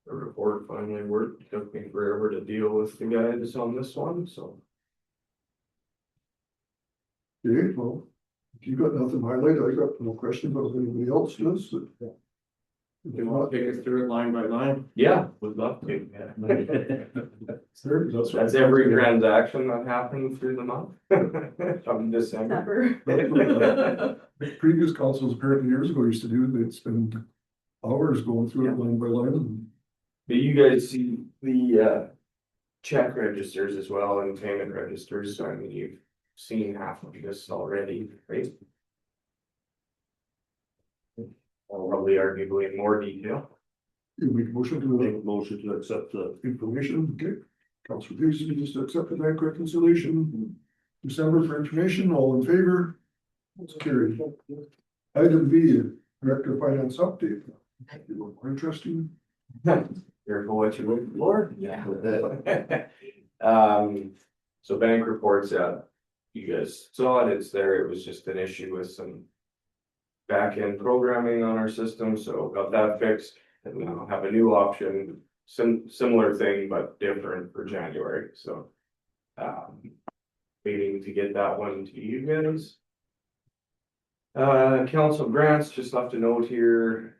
report finally worked, it took me forever to deal with the guys on this one, so. Okay, well, if you got nothing to highlight, I got no question, but if anybody else does, but. You want to take us through it line by line? Yeah, would love to, yeah. That's right. every transaction that happened through the month. From December. Never. Previous councils apparently years ago used to do, they'd spend hours going through it line by line. But you guys see the check registers as well and payment registers, so I mean, you've seen half of this already, right? Or probably arguably in more detail. You make a motion to Make the a motion to accept the information, okay? Councilor Peterson, just to accept the bank reconciliation. December for information, all in favor? It's carried. Item B, Director of Finance update. More interesting. Careful what you look for. Yeah. So bank reports, you guys saw it, it's there, it was just an issue with some. Back-end programming on our system, so got that fixed, and now have a new option, similar thing, but different for January, so. Waiting to get that one to you guys. Council grants, just left a note here,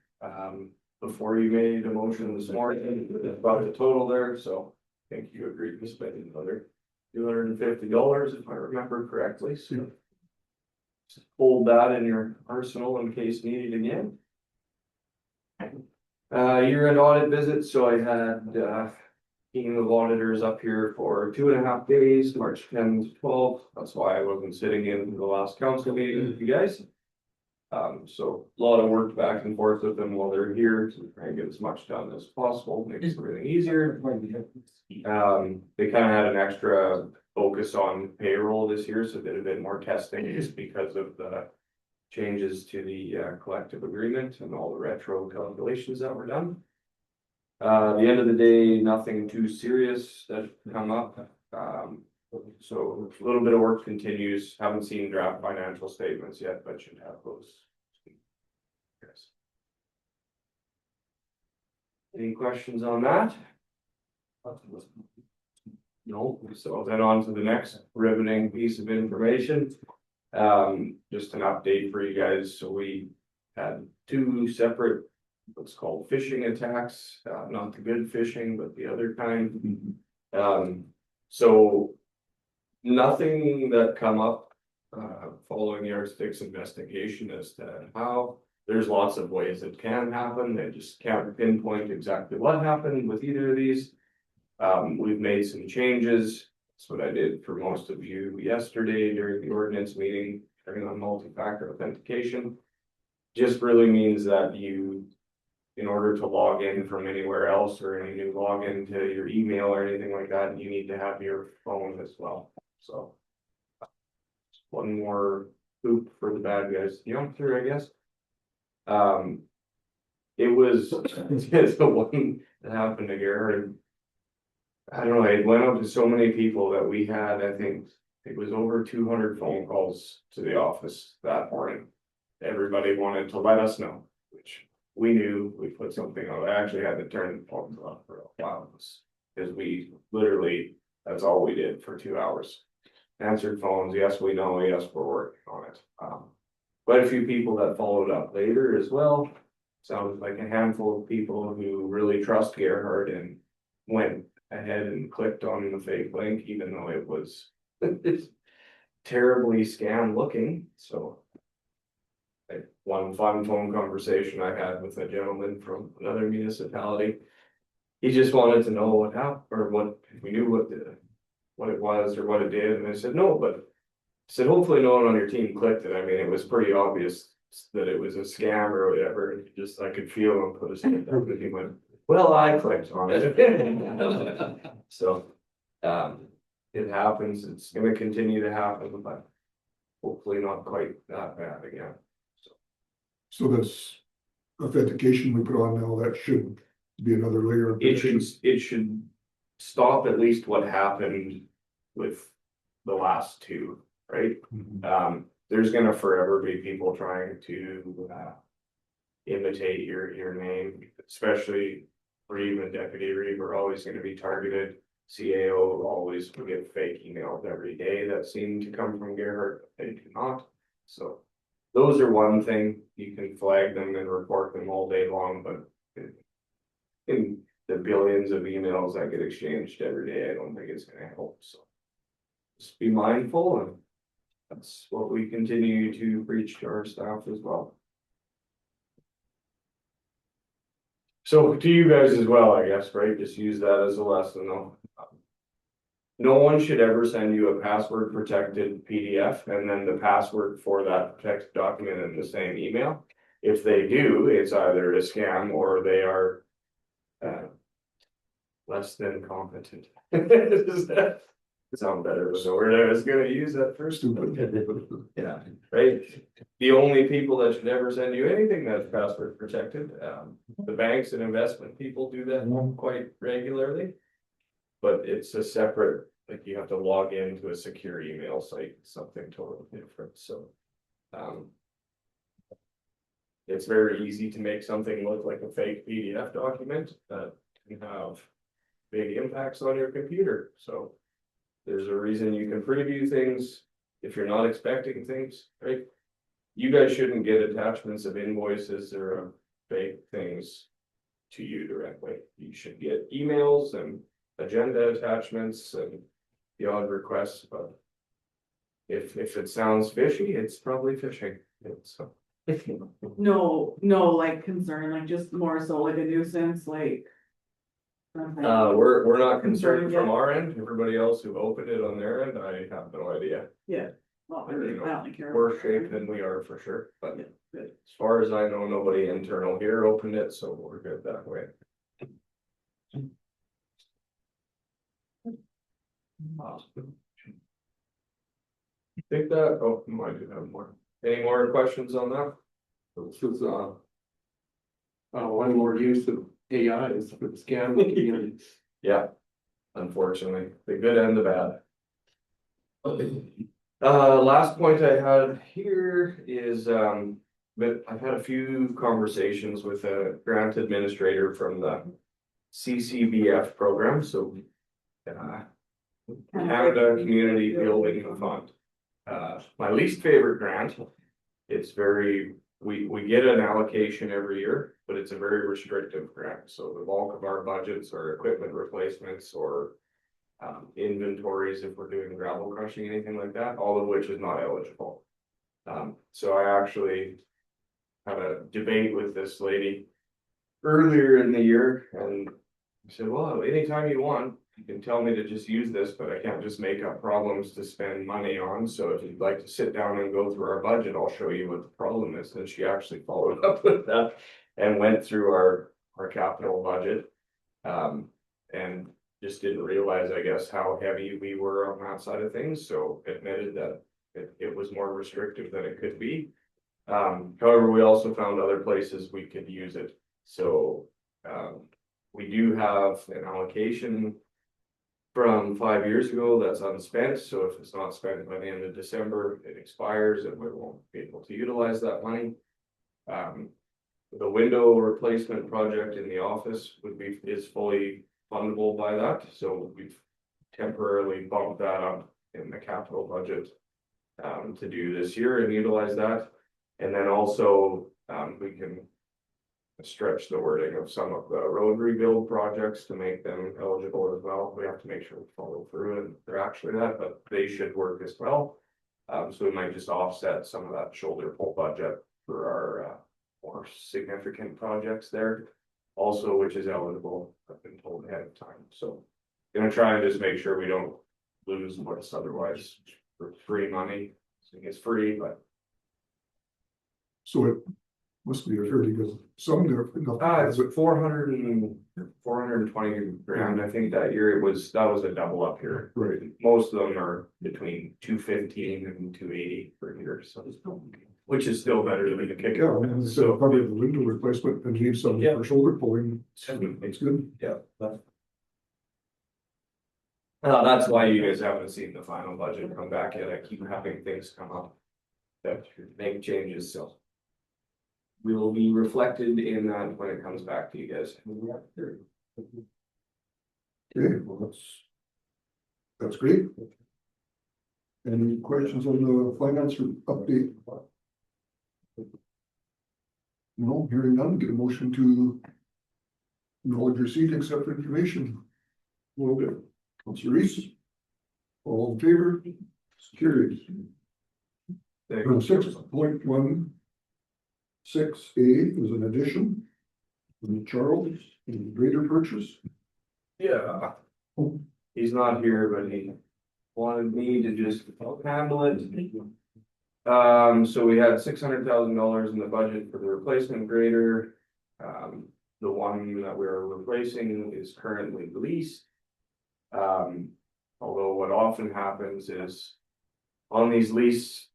before you made a motion this morning, about the total there, so. I think you agreed to spend another $250, if I remember correctly, so. Just hold that in your arsenal in case needed again. Year-end audit visit, so I had, team of auditors up here for 2.5 days, March 10 to 12, that's why I wasn't sitting in the last council meeting with you guys. So a lot of work back and forth with them while they're here to try and get as much done as possible, makes everything easier. They kind of had an extra focus on payroll this year, so did a bit more testing just because of the changes to the collective agreement and all the retro calculations that were done. The end of the day, nothing too serious that come up. So a little bit of work continues. Haven't seen draft financial statements yet, but should have those. Yes. Any questions on that? No, so then on to the next riveting piece of information. Just an update for you guys. So we had 2 separate, what's called phishing attacks, not the good phishing, but the other kind. So nothing that come up following yardsticks investigation as to how. There's lots of ways it can happen, they just can't pinpoint exactly what happened with either of these. We've made some changes, that's what I did for most of you yesterday during the ordinance meeting, turning on multi-factor authentication. Just really means that you, in order to log in from anywhere else or any new login to your email or anything like that, you need to have your phone as well, so. One more hoop for the bad guys to jump through, I guess. It was, it's the one that happened to Garrett. I don't know, it went out to so many people that we had, I think, it was over 200 phone calls to the office that morning. Everybody wanted to let us know, which we knew, we put something on, I actually had to turn the phones off for a while. Because we literally, that's all we did for 2 hours. Answered phones, yes, we know, yes, we're working on it. Quite a few people that followed up later as well. Sounds like a handful of people who really trust Gerhard and went ahead and clicked on the fake link, even though it was terribly scam looking, so. One fun phone conversation I had with a gentleman from another municipality. He just wanted to know what happened, or what, if we knew what it was or what it did, and I said, no, but. I said, hopefully no one on your team clicked it, I mean, it was pretty obvious that it was a scam or whatever, and just, I could feel him put his hand up, and he went, well, I clicked on it. So, it happens, it's gonna continue to happen, but hopefully not quite that bad again. So this authentication we put on now, that should be another layer of protection. It should stop at least what happened with the last two, right? There's gonna forever be people trying to imitate your name, especially Reeve and Deputy Reeve are always gonna be targeted. CAO always will get fake emails every day that seem to come from Gerhard, but they do not. So those are one thing, you can flag them and report them all day long, but in the billions of emails that get exchanged every day, I don't think it's gonna help, so. Just be mindful, and that's what we continue to preach to our staff as well. So to you guys as well, I guess, right, just use that as a lesson though. No one should ever send you a password protected PDF and then the password for that text document in the same email. If they do, it's either a scam or they are less than competent. Does that sound better than the word I was gonna use at first? Yeah, right. The only people that should ever send you anything that's password protected, the banks and investment people do that quite regularly. But it's a separate, like you have to log into a secure email site, something totally different, so. It's very easy to make something look like a fake PDF document that can have big impacts on your computer, so. There's a reason you can preview things if you're not expecting things, right? You guys shouldn't get attachments of invoices or fake things to you directly. You should get emails and agenda attachments and the odd requests, but if it sounds fishy, it's probably phishing. So. No, like concern, like just more so like a nuisance, like. We're not concerned from our end. Everybody else who opened it on their end, I have no idea. Yeah, well, I don't care. Worse shape than we are for sure, but Yeah, good. as far as I know, nobody internal here opened it, so we're good that way. Think that, oh, might do have more. Any more questions on that? This is one more use of AI is for scam looking. Yeah, unfortunately, the good and the bad. Last point I had here is, but I've had a few conversations with a grant administrator from the CCBF program, so. Canada Community Building Fund. My least favorite grant, it's very, we get an allocation every year, but it's a very restrictive grant, so the bulk of our budgets are equipment replacements or inventories if we're doing gravel crushing, anything like that, all of which is not eligible. So I actually had a debate with this lady earlier in the year, and I said, well, anytime you want, you can tell me to just use this, but I can't just make up problems to spend money on. So if you'd like to sit down and go through our budget, I'll show you what the problem is. And she actually followed up with that and went through our capital budget. And just didn't realize, I guess, how heavy we were on that side of things. So admitted that it was more restrictive than it could be. However, we also found other places we could use it. So we do have an allocation from 5 years ago that's unspent. So if it's not spent by the end of December, it expires and we won't be able to utilize that money. The window replacement project in the office is fully fundable by that. So we've temporarily bumped that up in the capital budget to do this year and utilize that. And then also we can stretch the wording of some of the road rebuild projects to make them eligible as well. We have to make sure we follow through and they're actually that, but they should work as well. So we might just offset some of that shoulder pull budget for our more significant projects there. Also, which is eligible, I've been told ahead of time. So gonna try and just make sure we don't lose what's otherwise for free money. I think it's free, but So it must be a fairly good, some there. it's 420 grand. I think that year that was a double up here. Right. Most of them are between 215 and 280 per year, so which is still better than the kick. Yeah, I mean, instead of covering the window replacement and leave some Yeah. for shoulder pulling, It's it's good. Yeah. That's why you guys haven't seen the final budget come back yet. I keep having things come up that make changes, so. We will be reflected in that when it comes back to you guys. Okay, well, that's great. Any questions on the finance update? No, hearing none, get a motion to acknowledge receipt, accept information. Will do. Councillor Reese. All in favor? Carried. 6.16A is an addition from Charles in greater purchase. Yeah. He's not here, but he wanted me to just handle it. So we had $600,000 in the budget for the replacement grader. The one that we're replacing is currently leased. Although what often happens is on these lease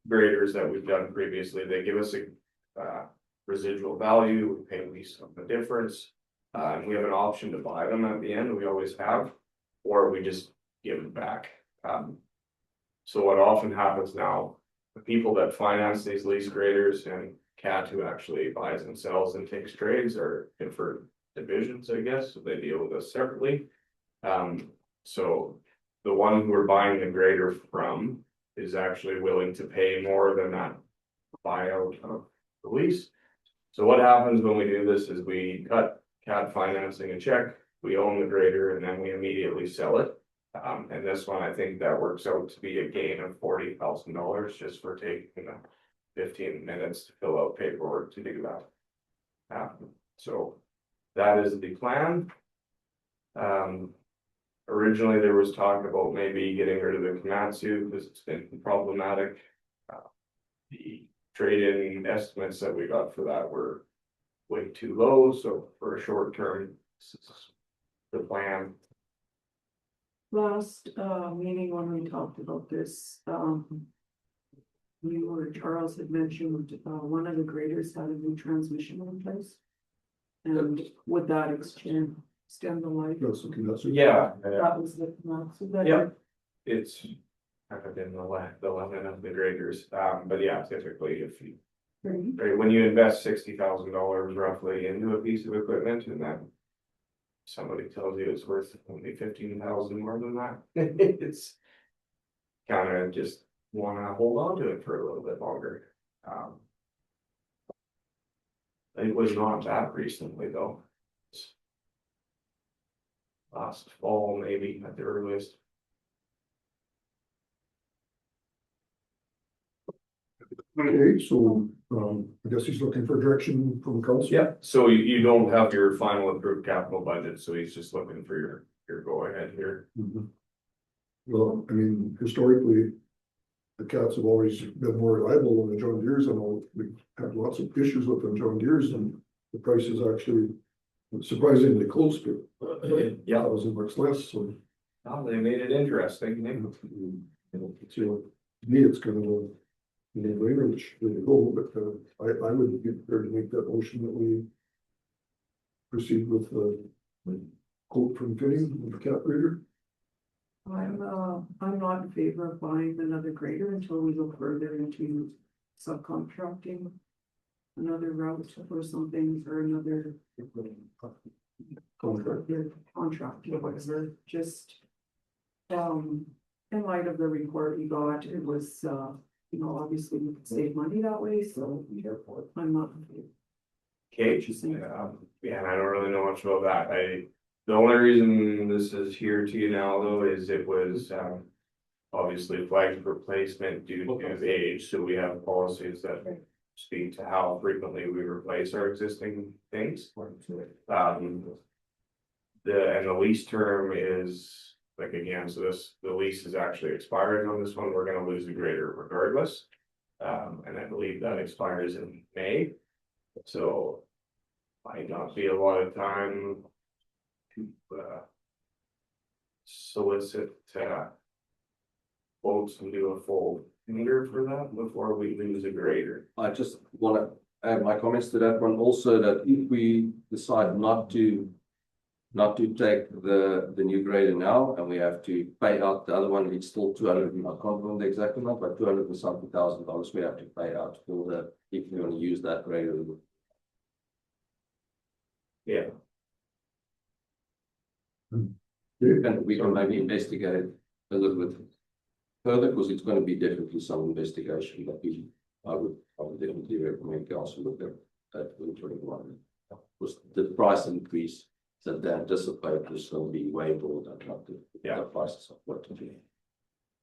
graders that we've done previously, they give us a residual value, we pay lease on the difference. And we have an option to buy them at the end, we always have, or we just give it back. So what often happens now, the people that finance these lease graders and CAT who actually buys and sells and takes trades are different divisions, I guess, so they deal with us separately. So the one who we're buying the grader from is actually willing to pay more than that buyout of the lease. So what happens when we do this is we cut CAT financing a check, we own the grader, and then we immediately sell it. And this one, I think that works out to be a gain of $40,000 just for taking 15 minutes to fill out paperwork to do that. So that is the plan. Originally, there was talk about maybe getting rid of the Komatsu because it's been problematic. The trade-in estimates that we got for that were way too low, so for a short term, this is the plan. Last meeting when we talked about this, you or Charles had mentioned one of the graders had a new transmission in place. And would that extend the life? That's okay, that's it. Yeah, That was the, so that. Yeah. It's kind of been the limit of the graders, but yeah, typically if you, right, when you invest $60,000 roughly into a piece of equipment and then somebody tells you it's worth only 15,000 more than that, it's kind of just want to hold on to it for a little bit longer. It was not that recently though. last fall, maybe at the earliest. Okay, so, I guess he's looking for direction from council. Yeah, so you don't have your final approved capital budget, so he's just looking for your go ahead here. Mhm. Well, I mean, historically, the cats have always been more reliable than the John Deere's. I know we've had lots of issues with them John Deere's, and the price is actually surprisingly close, but Yeah. $1,000 less, so. Oh, they made it interesting. To me, it's kind of a no-brainer, which way to go, but I would be prepared to make that motion that we proceed with the quote from Finney, the cat breeder. I'm not in favor of buying another grader until we look further into subcontracting. Another route or something, or another contract, whatever, just. In light of the report we got, it was, obviously we could save money that way, so I'm not. in favor. Okay, yeah, and I don't really know much about that. The only reason this is here to you now, though, is it was, obviously flagged replacement due to age, so we have policies that speak to how frequently we replace our existing things. The lease term is, like, again, so the lease is actually expiring on this one, we're gonna lose the grader regardless. And I believe that expires in May, so might not be a lot of time to solicit quotes and do a full tender for that before we lose a grader. I just wanna add my comments to that one also, that if we decide not to take the new grader now, and we have to pay out the other one, it's still 200, I can't remember the exact amount, but 200 and something $1,000 we have to pay out for if we want to use that grader. Yeah, And we can maybe investigate it a little bit further, because it's going to be definitely some investigation that I would definitely recommend council look at 2021. Because the price increase that they anticipate is going to be way more than the prices of what to do.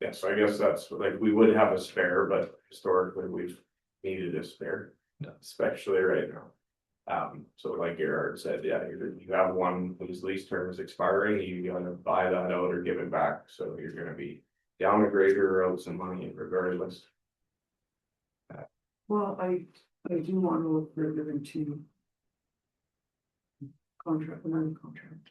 yeah, so I guess that's like, we would have a spare, but historically we've needed a spare, especially right now. So like Gerard said, yeah, you have one whose lease term is expiring, you gotta buy that out or give it back, so you're gonna be down a grader or out some money regardless. Well, I do want to look further into another contract.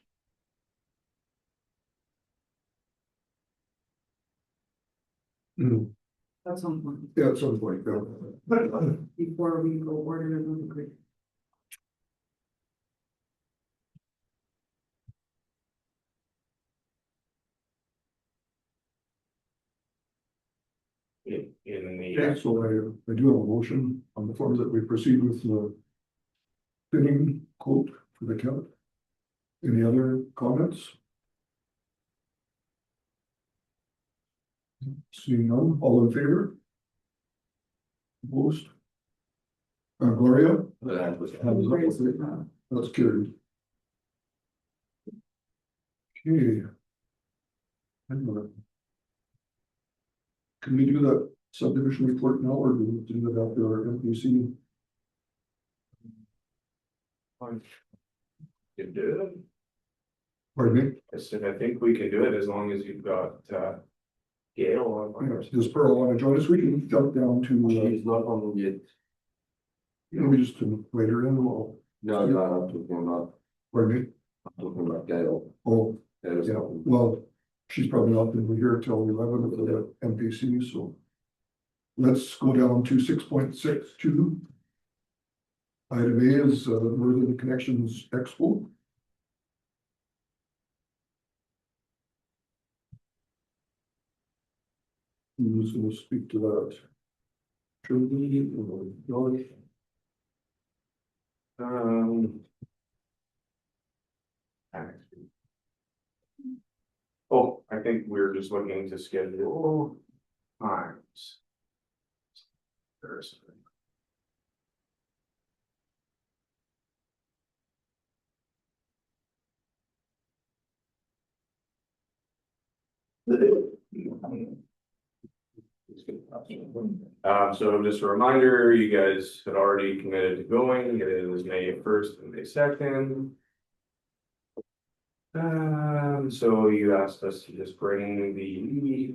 At some point, Yeah, at some point, yeah. before we go order another grader. In the, Okay, so I do have a motion on the floor that we proceed with the fitting quote for the cat. Any other comments? Seeing none, all in favor? Opposed? Gloria? That was- Raise it, That's carried. Okay. Can we do that subdivision report now, or do we do that after our MPC? you do it. Pardon me? I said, I think we can do it as long as you've got Gail on. Does Pearl want to join us? We can jump down to, She's not on yet. we just to wait her in, well, No, I'm talking about, pardon me? Gail. Oh, Gail's yeah, not- well, she's probably not gonna be here till 11 for the MPC, so. Let's go down to 6.62. Item A is Northern Connections Expo. Who's gonna speak to that? Trudy or Josh? Oh, I think we're just looking to schedule times. There's. So just a reminder, you guys had already committed to going, it was May 1st and May 2nd. So you asked us to just bring the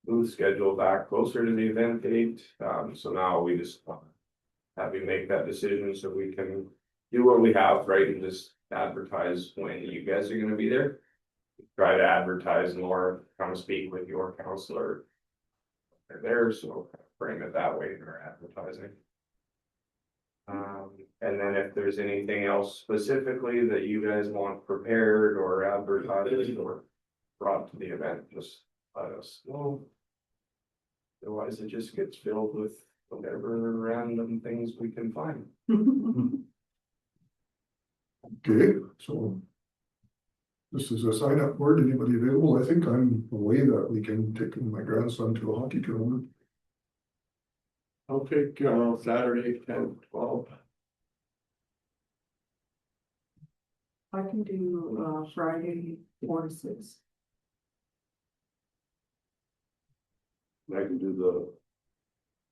booth schedule back closer to the event date, so now we just have you make that decision so we can do what we have, right, and just advertise when you guys are gonna be there. Try to advertise more, come speak with your counselor. They're there, so frame it that way in our advertising. And then if there's anything else specifically that you guys want prepared or advertised or brought to the event, just let us know. Otherwise, it just gets filled with whatever random things we can find. Okay, so. This is a sign up board, anybody available? I think I'm away that weekend taking my grandson to a hockey tournament. I'll take Saturday 10-12. I can do Friday 4 to 6. I can do the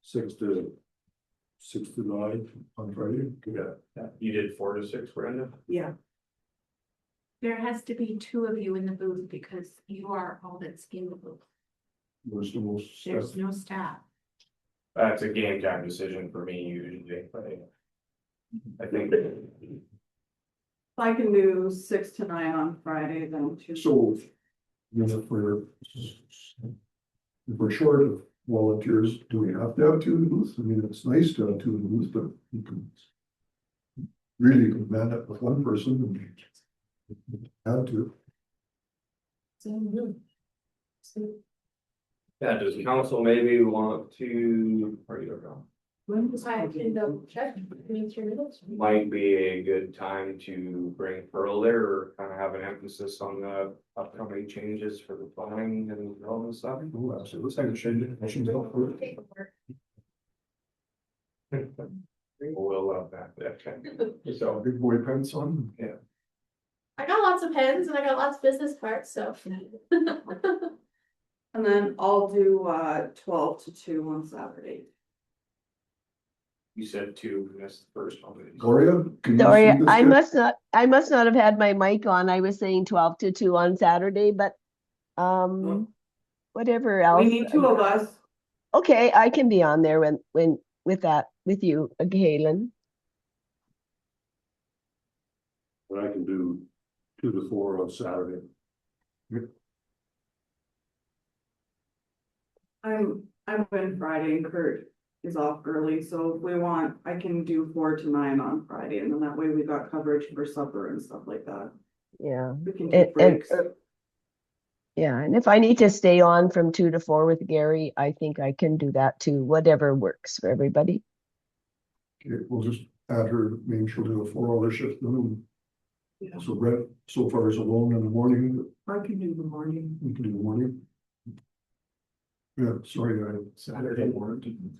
6 to 9 On Friday. Yeah, you did 4 to 6, Brenda? Yeah. There has to be 2 of you in the booth because you are all that's in the booth. Was the most. There's no staff. That's a game time decision for me usually, but I think. I can do 6 to 9 on Friday, then 2. So. You know, if we're short of volunteers, do we have to have 2 in the booth? I mean, it's nice to have 2 in the booth, but you can. Really can man up with one person and. Have to. Yeah, does the council maybe want to, or you don't know? I can double check, make sure minutes. Might be a good time to bring Pearl there or kind of have an emphasis on the upcoming changes for the planning and all this stuff. Oh, absolutely. I should go for it. We'll love that, okay. So, Big boy pants on. I got lots of pens and I got lots of business cards, so. And then I'll do 12 to 2 on Saturday. you said 2, and that's the first one. Gloria? Can you Sorry, see this I yet? must not have had my mic on. I was saying 12 to 2 on Saturday, but whatever else. We need 2 of us. Okay, I can be on there when with you, Galen. but I can do 2 to 4 on Saturday. I'm in Friday and Kurt is off early, so if we want, I can do 4 to 9 on Friday, and then that way we got coverage for supper and stuff like that. Yeah. We can And- take breaks. Yeah, and if I need to stay on from 2 to 4 with Gary, I think I can do that too, whatever works for everybody. Okay, we'll just add her, maybe she'll do a 4-hour shift. Yeah. So Brett so far is alone in the morning, I can do the morning. we can do the morning. Yeah, sorry, Saturday morning.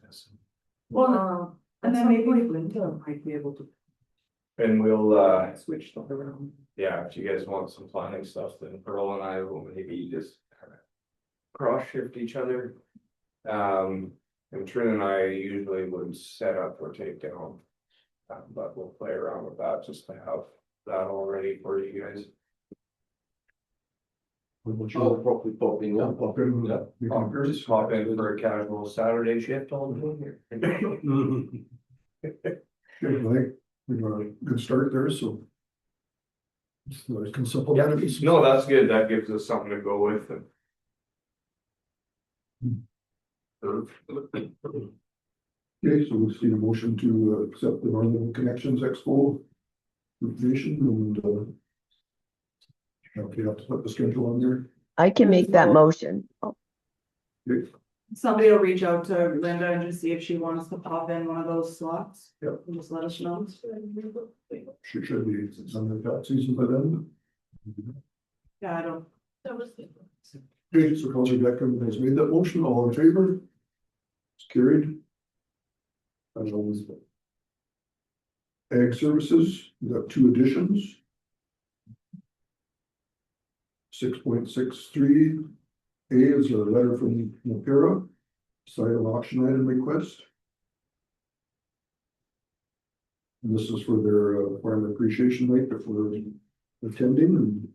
Well, and then maybe Linda might be able to And we'll, switch stuff around. yeah, if you guys want some planning stuff, then Pearl and I will maybe just kind of cross shift each other. And Trin and I usually would set up or take down. But we'll play around with that just to have that all ready for you guys. I'll probably pop in, yeah. Pop in, Yeah. we can appear. Just hop in for a casual Saturday shift all day here. Okay, I think we got a good start there, so. So I can supplement it. No, that's good. That gives us something to go with. Okay, so we'll see a motion to accept the Northern Connections Expo information and okay, have to put the schedule on there. I can make that motion. Oh, Okay, Somebody will reach out to Linda and just see if she wants to pop in one of those slots. Yep. And just let us know. should be some of that season by then. Yeah, I don't. Okay, so Councilor Beckham has made that motion, all in favor? It's carried. Ag Services, we got 2 additions. 6.63 A is a letter from Mapira, site of auction item request. And this is for their farm appreciation night before attending and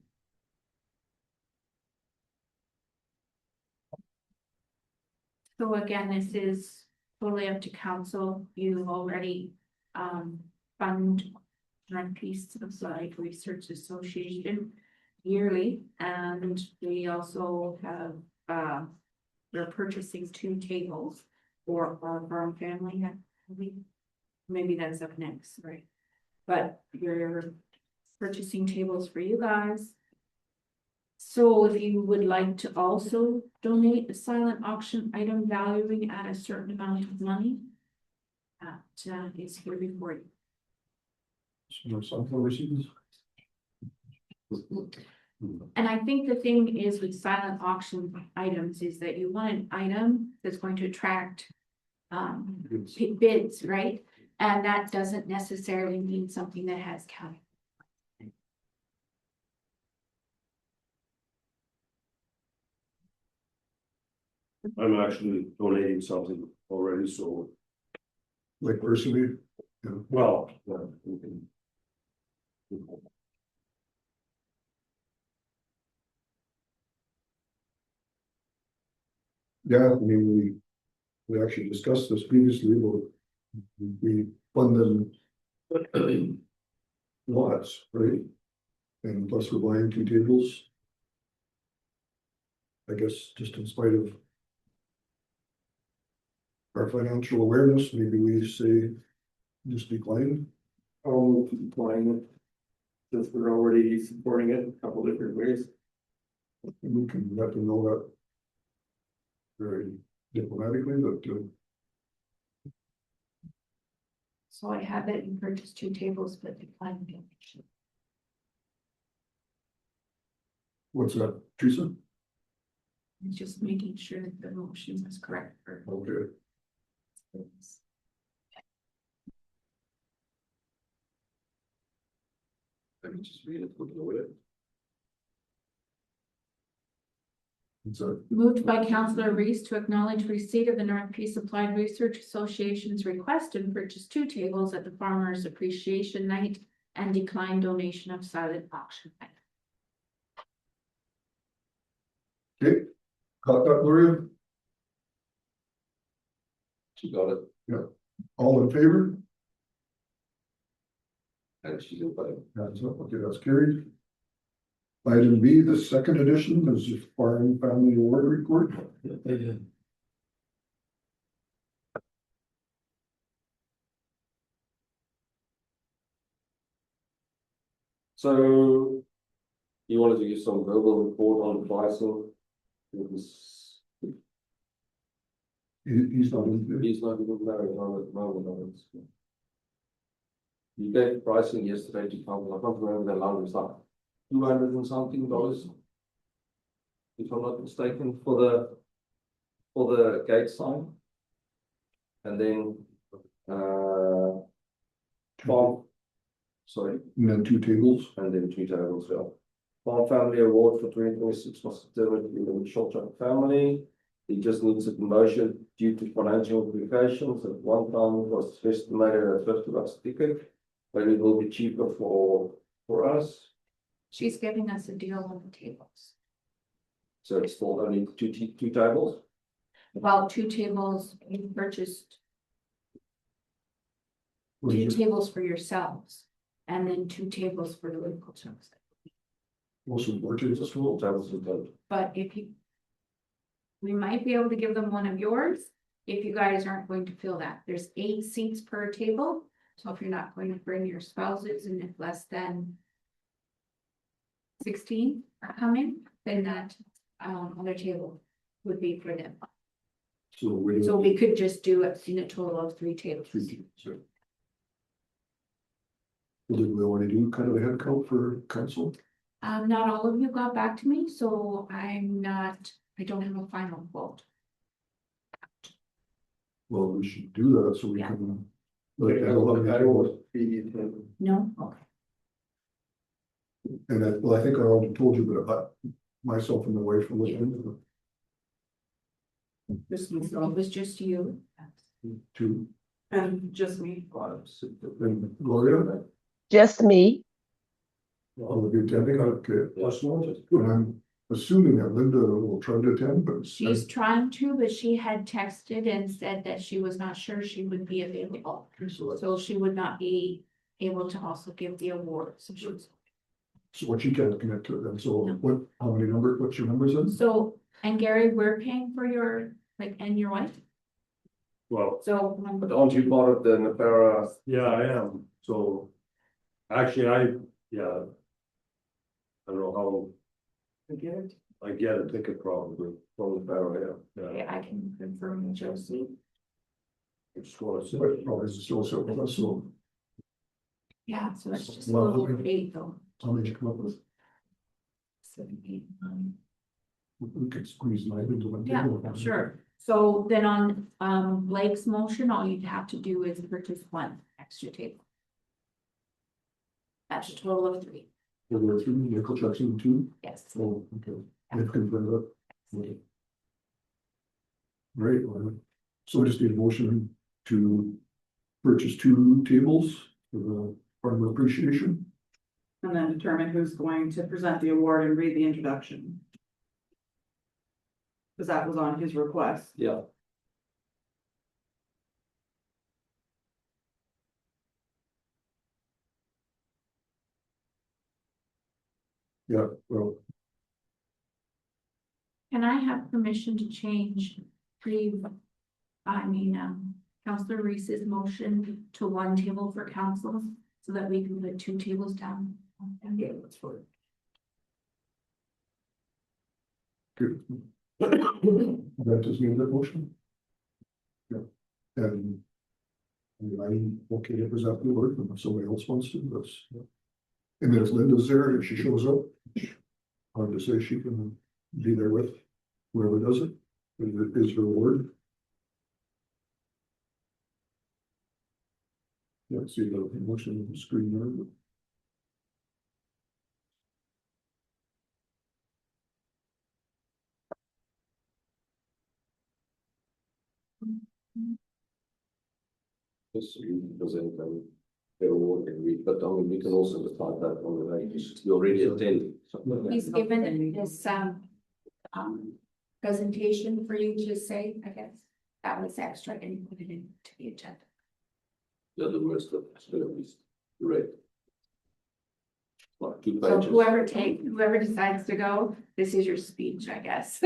So again, this is totally up to council. You already fund North Peace Applied Research Association yearly, and we also have we're purchasing 2 tables for our farm family. Maybe that's up next, right? But we're purchasing tables for you guys. So if you would like to also donate a silent auction item valuing at a certain amount of money, that is here before you. some sunflower seeds. And I think the thing is with silent auction items is that you want an item that's going to attract bids, right? And that doesn't necessarily mean something that has county. I'm actually donating something already, so, Like personally, well, yeah, we can. yeah, I mean, we actually discussed this previously, but we fund them lots, right? And plus we're buying 2 tables. I guess just in spite of our financial awareness, maybe we say just decline. I'll decline it. Since we're already supporting it a couple different ways. And we can let them know that very diplomatically, but So I have that you purchased 2 tables, but decline the donation. what's that, Teresa? It's just making sure that the motion is correct for. Okay. Let me just read it, put it away. So, Moved by Councillor Reese to acknowledge receipt of the North Peace Applied Research Association's request and purchase 2 tables at the Farmers Appreciation Night and decline donation of silent auction item. okay, got that, Gloria? She got it, All in favor? and she's in favor. That's up, okay, that's carried. Item B, the second edition is the Farm Family Award Report. So you wanted to give some verbal report on pricing. It was, He's not in there. he's not even married on at the moment. On it. You gave pricing yesterday to council. I can't remember the amount. It's like $200 and something, if I'm not mistaken, for the gate sign. And then farm, sorry, And then 2 tables. and then 2 tables, yeah. Farm Family Award for 2026 was determined to be the Shorter family. He just needs a promotion due to financial implications. At one time it was estimated at $50 a ticket, but it will be cheaper for us. She's giving us a deal on the tables. So it's for only two tables. Well, 2 tables, you purchased What 2 is it? tables for yourselves, and then 2 tables for the local shops. Also, more It's a tables. small tables in total. But if you, we might be able to give them one of yours, if you guys aren't going to fill that. There's 8 seats per table. So if you're not going to bring your spouses and if less than 16 are coming, then that other table would be for them. So we So we could just do it in a total of 3 tables. 3 tables. So. Well, did we already do kind of a head count for council? Not all of you got back to me, so I don't have a final vote. Well, we should do that so we Yeah. can. Like, Like, I will be, No? Okay. and that, well, I think I already told you, but myself and my wife are looking into it. Just It was just you. Two, And just me. and Gloria, Just me. all of you attending, okay. And I'm assuming that Linda will try to attend, but. She's trying to, but she had texted and said that she was not sure she would be available. So she would not be able to also give the award. So she was. So what she can't connect to it, and so what, how many number, what's your numbers in? So, and Gary, we're paying for your, like, and your wife, Well, so. But aren't you part of the Navara? yeah, I am, so. Actually, yeah. I don't know I get it. how I get a ticket probably from Navara, yeah. Okay, I can confirm with Josie. I just wanna say. But probably it's still so, Yeah, so that's just a Well, little okay. over 8 though. how many you come up with? 7, 8, 9. We could squeeze 9 into one Yeah, table. sure. So then on Blake's motion, all you'd have to do is purchase 1 extra table. That's a total of 3. There were 3, Nickel Jackson 2, Yes. oh, okay, they've confirmed that. Okay. Great, well, so we just need a motion to purchase 2 tables for the farmer appreciation. And then determine who's going to present the award and read the introduction. Cause that was on his request. Yeah. Yeah, well, Can I have permission to change Councillor Reese's motion to 1 table for council so that we can put 2 tables down? yeah, that's fine. Good. That does mean that motion. Yeah, and. I mean, I'm okay to present the word, and if somebody else wants to, that's. And then if Linda's there, if she shows up, hard to say she can be there with whoever does it, if it is her word. Yeah, see the motion on the screen there. Just so you can present them. Their award and we, but I mean, we can also decide that on the day, you already attended. So. He's given this presentation for you to say, I guess. That was extra and put it into the agenda. The other words that it's gonna be read. Like 2 So pages. whoever decides to go, this is your speech, I guess.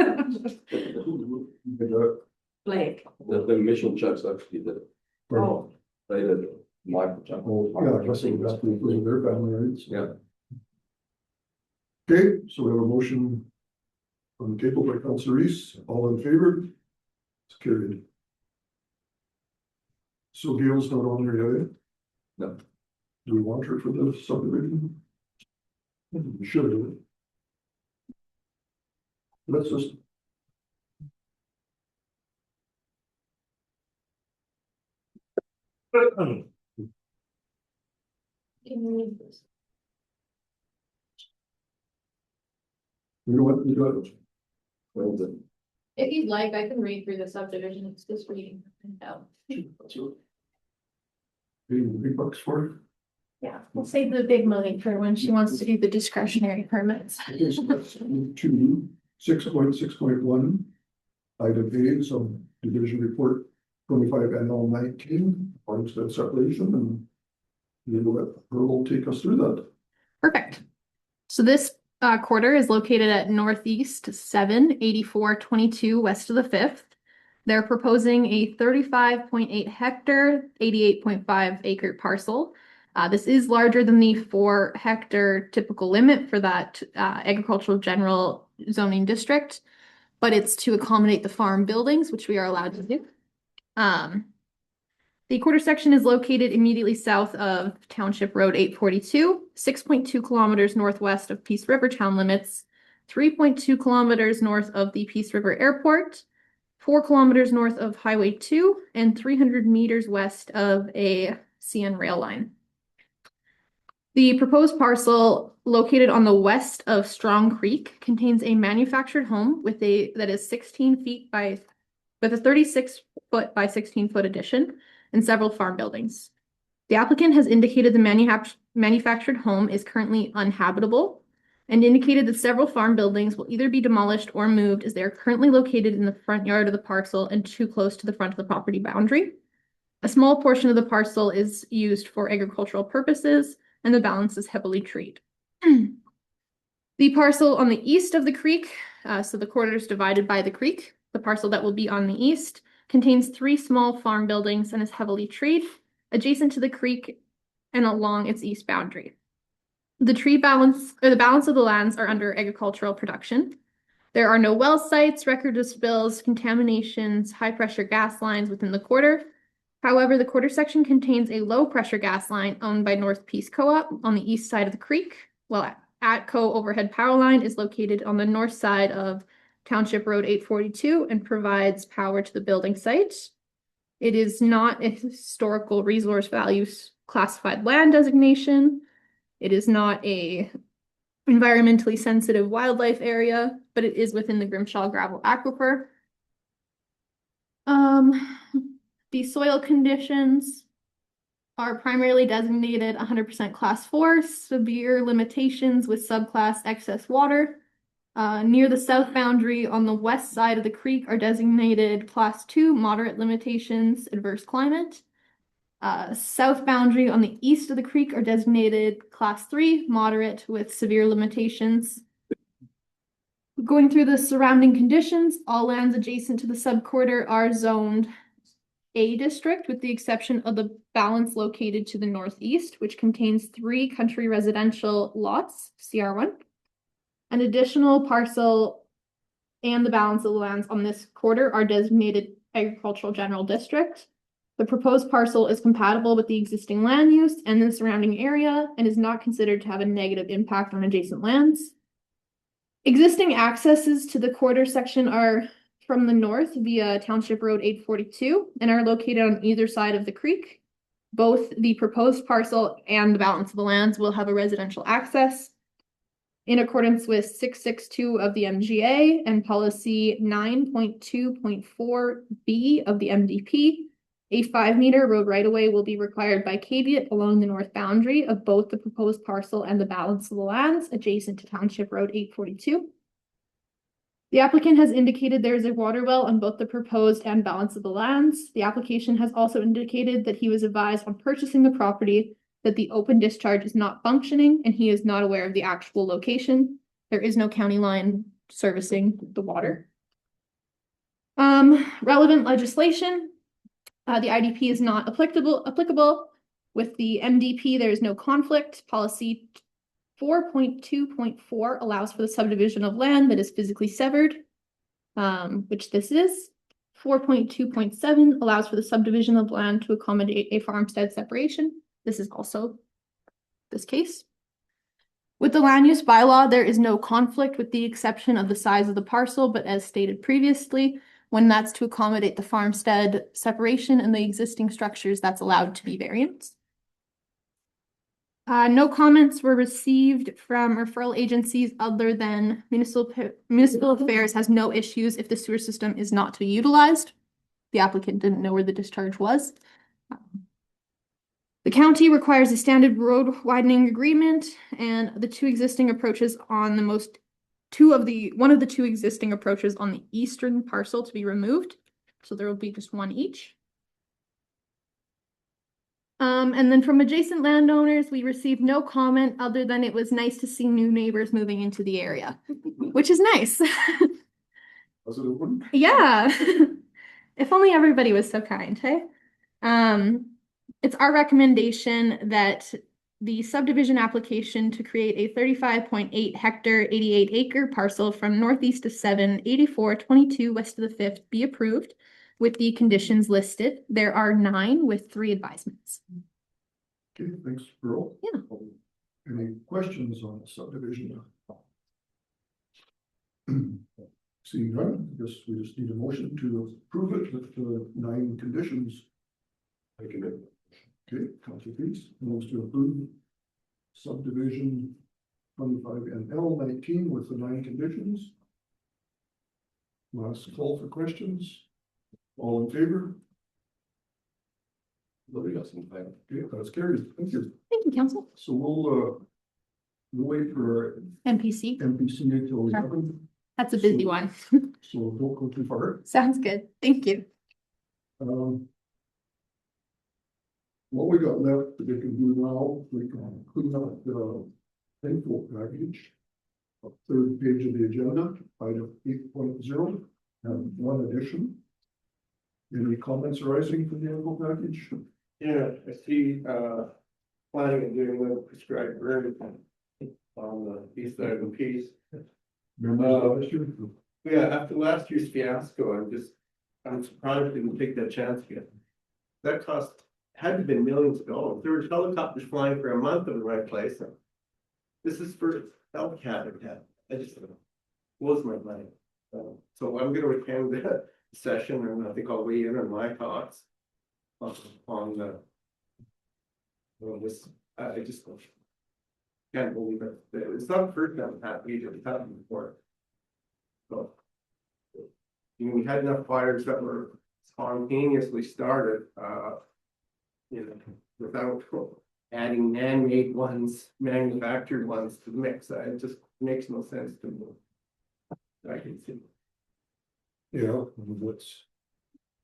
Blake. The mission checks actually did. Oh. They did. Michael Chuck. Oh, yeah, I guess it was their family, right? So- Yeah. Okay, so we have a motion on the table by Councillor Reese, all in favor? It's carried. So Gail's not on there yet? No. Do we want her for the subdivision? We should have. Let's just. Can you read this? You know what, we got it. Well, the- If you'd like, I can read through the subdivision, it's just reading. out. That's it. Paying the big bucks for it. Yeah, we'll save the big money for when she wants to do the discretionary permits. Okay, so let's move to 6.6.1. Item A, some division report 25 NL 19, farmstead separation, and we'll let Earl take us through that. Perfect. So this quarter is located at Northeast 78422 west of the 5th. They're proposing a 35.8 hectare, 88.5 acre parcel. This is larger than the 4 hectare typical limit for that agricultural general zoning district, but it's to accommodate the farm buildings, which we are allowed to do. The quarter section is located immediately south of Township Road 842, 6.2 kilometers northwest of Peace River town limits, 3.2 kilometers north of the Peace River Airport, 4 kilometers north of Highway 2, and 300 meters west of a CN rail line. The proposed parcel, located on the west of Strong Creek, contains a manufactured home that is 16 feet by with a 36-foot by 16-foot addition and several farm buildings. The applicant has indicated the manufactured home is currently uninhabitable and indicated that several farm buildings will either be demolished or moved as they are currently located in the front yard of the parcel and too close to the front of the property boundary. A small portion of the parcel is used for agricultural purposes, and the balance is heavily treed. The parcel on the east of the creek, so the quarter is divided by the creek, the parcel that will be on the east contains 3 small farm buildings and is heavily treed, adjacent to the creek and along its east boundary. The balance of the lands are under agricultural production. There are no well sites, record of spills, contaminations, high pressure gas lines within the quarter. However, the quarter section contains a low pressure gas line owned by North Peace Co-op on the east side of the creek, while ATCO overhead power line is located on the north side of Township Road 842 and provides power to the building site. It is not a historical resource values classified land designation. It is not a environmentally sensitive wildlife area, but it is within the Grimshaw gravel aquifer. The soil conditions are primarily designated 100% class 4, severe limitations with subclass excess water. Near the south boundary on the west side of the creek are designated class 2, moderate limitations, adverse climate. South boundary on the east of the creek are designated class 3, moderate with severe limitations. Going through the surrounding conditions, all lands adjacent to the subquarter are zoned A district, with the exception of the balance located to the northeast, which contains 3 country residential lots, CR1. An additional parcel and the balance of the lands on this quarter are designated agricultural general district. The proposed parcel is compatible with the existing land use and the surrounding area and is not considered to have a negative impact on adjacent lands. Existing accesses to the quarter section are from the north via Township Road 842 and are located on either side of the creek. Both the proposed parcel and the balance of the lands will have a residential access. In accordance with 662 of the MGA and policy 9.2.4B of the MDP, a 5-meter road right-of-way will be required by caveat along the north boundary of both the proposed parcel and the balance of the lands adjacent to Township Road 842. The applicant has indicated there is a water well on both the proposed and balance of the lands. The application has also indicated that he was advised on purchasing the property that the open discharge is not functioning and he is not aware of the actual location. There is no county line servicing the water. Relevant legislation. The IDP is not applicable. With the MDP, there is no conflict. Policy 4.2.4 allows for the subdivision of land that is physically severed, which this is. 4.2.7 allows for the subdivision of land to accommodate a farmstead separation. This is also this case. With the land use bylaw, there is no conflict with the exception of the size of the parcel, but as stated previously, when that's to accommodate the farmstead separation and the existing structures, that's allowed to be variance. No comments were received from referral agencies other than Municipal Affairs has no issues if the sewer system is not to be utilized. The applicant didn't know where the discharge was. The county requires a standard road widening agreement, and the 2 existing approaches on the one of the 2 existing approaches on the eastern parcel to be removed. So there will be just 1 each. And then from adjacent landowners, we received no comment other than it was nice to see new neighbors moving into the area, which is nice. Was it a one? Yeah. If only everybody was so kind, hey? It's our recommendation that the subdivision application to create a 35.8 hectare, 88 acre parcel from northeast of 78422 west of the 5th be approved with the conditions listed. There are 9 with 3 advisements. Okay, thanks, Earl. Yeah. Any questions on the subdivision? Seeing none, I guess we just need a motion to approve it with the 9 conditions. Okay, Councillor Peace moves to approve subdivision 25NL 19 with the 9 conditions. Last call for questions. All in favor? Nobody got some time. Okay, that's carried. Thank you. Thank you, council. So we'll wait for NPC, MPC until we have them, that's a busy one. so don't go too far. Sounds good. Thank you. What we got left that we can do now, we can clean up the info package. Third page of the agenda, item 8.0, and one addition. Any comments arising from the info package? Yeah, I see, planning and doing little prescribed burn on the east side of the piece. Remember last year? Yeah, after last year's fiasco, I'm surprised they didn't take that chance again. That cost, had to have been millions of dollars. There were helicopters flying for a month over my place. This is for elk habitat. I just blows my mind. So I'm gonna attend the session and I think I'll weigh in on my thoughts on the this, I just can't believe it. It's not the first time it's happened, it's happened before. So, you know, we had enough fires that were spontaneously started, you know, without adding man-made ones, manufactured ones to the mix. It just makes no sense to me. I can see. Yeah, that's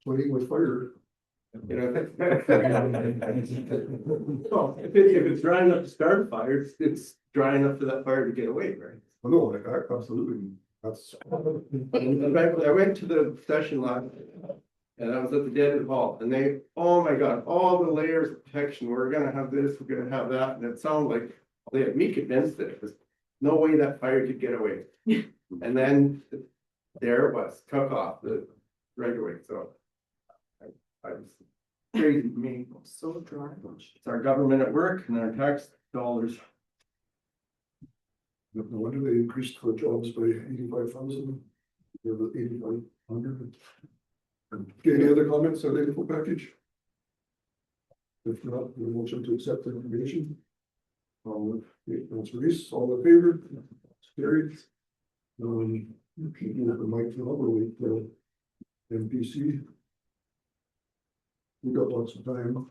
playing with fire. You know, well, if it's dry enough to start a fire, it's dry enough for that fire to get away, right? Oh, no, absolutely, that's. I went to the session last, and I was at the dead end hall, and they, oh my God, all the layers of protection, we're gonna have this, we're gonna have that, and it sounded like they had me convinced that it was no way that fire could get away. And then there it was, took off right away, so. I was crazy to me. So dry. It's our government at work and our tax dollars. No wonder they increased for jobs by 85,000. They're about 8,500. Okay, any other comments on the info package? If not, we'll motion to accept the information. Councillor Reese, all in favor? It's carried. Keeping the mic for overweight, MPC. We got lots of time.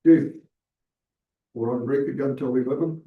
Okay. We're on break again till 11.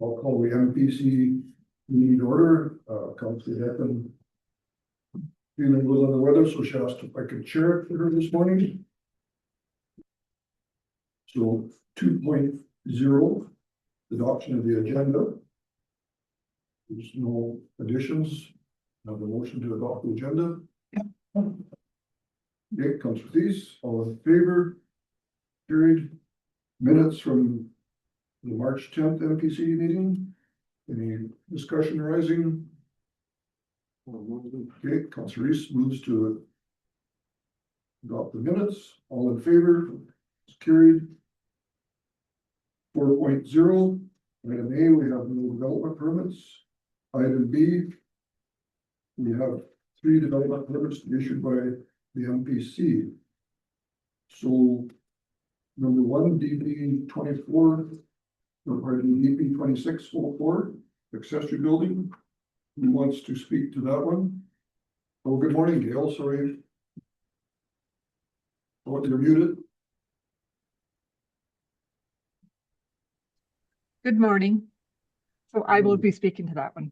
I'll call the MPC meeting order. Councillor Hecken feeling a little under the weather, so she asked if I could chair it for her this morning. So 2.0, adoption of the agenda. There's no additions. Have a motion to adopt the agenda. Okay, Councillor Thies, all in favor? Carried. Minutes from the March 10th MPC meeting. Any discussion arising? Okay, Councillor Reese moves to adopt the minutes. All in favor? It's carried. 4.0, item A, we have no development permits. Item B, we have 3 development permits issued by the MPC. So number 1, DB 24, or pardon, DB 2604, accessory building. Who wants to speak to that one? Oh, good morning, Gail, sorry. Oh, you're muted. Good morning. So I will be speaking to that one.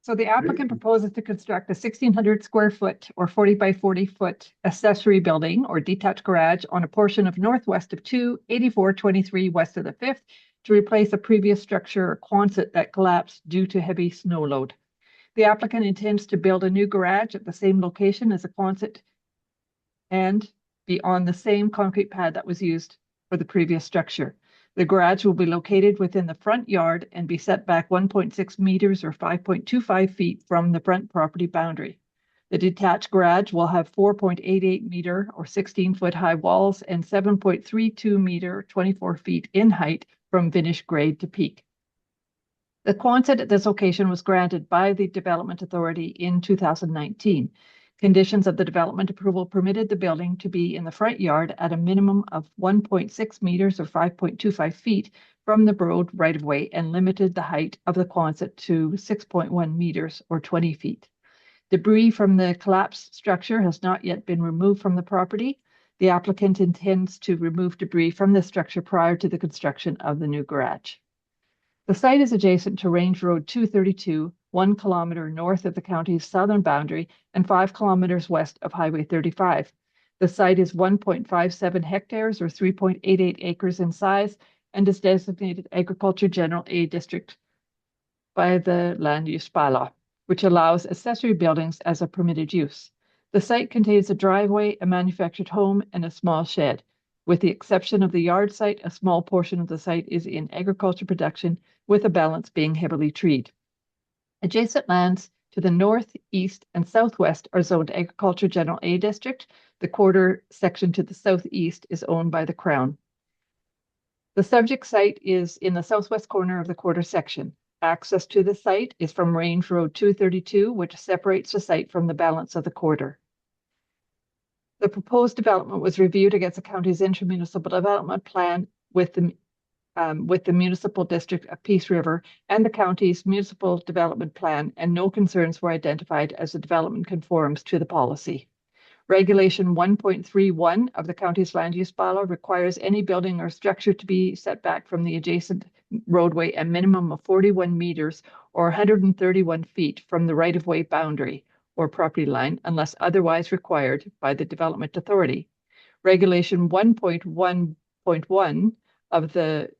So the applicant proposes to construct a 1,600 square foot or 40 by 40 foot accessory building or detached garage on a portion of northwest of 28423 west of the 5th to replace a previous structure or Quonset that collapsed due to heavy snow load. The applicant intends to build a new garage at the same location as a Quonset and be on the same concrete pad that was used for the previous structure. The garage will be located within the front yard and be set back 1.6 meters or 5.25 feet from the front property boundary. The detached garage will have 4.88 meter or 16-foot high walls and 7.32 meter, 24 feet in height from finished grade to peak. The Quonset at this location was granted by the Development Authority in 2019. Conditions of the development approval permitted the building to be in the front yard at a minimum of 1.6 meters or 5.25 feet from the road right-of-way and limited the height of the Quonset to 6.1 meters or 20 feet. Debris from the collapsed structure has not yet been removed from the property. The applicant intends to remove debris from the structure prior to the construction of the new garage. The site is adjacent to Range Road 232, 1 kilometer north of the county's southern boundary and 5 kilometers west of Highway 35. The site is 1.57 hectares or 3.88 acres in size and is designated Agriculture General A District by the Land Use Bylaw, which allows accessory buildings as a permitted use. The site contains a driveway, a manufactured home, and a small shed. With the exception of the yard site, a small portion of the site is in agriculture production, with a balance being heavily treed. Adjacent lands to the north, east, and southwest are zoned Agriculture General A District. The quarter section to the southeast is owned by the Crown. The subject site is in the southwest corner of the quarter section. Access to the site is from Range Road 232, which separates the site from the balance of the quarter. The proposed development was reviewed against the county's intermunicipal development plan with the municipal district of Peace River and the county's municipal development plan, and no concerns were identified as the development conforms to the policy. Regulation 1.31 of the county's land use bylaw requires any building or structure to be set back from the adjacent roadway a minimum of 41 meters or 131 feet from the right-of-way boundary or property line unless otherwise required by the Development Authority. Regulation 1.1.1 of the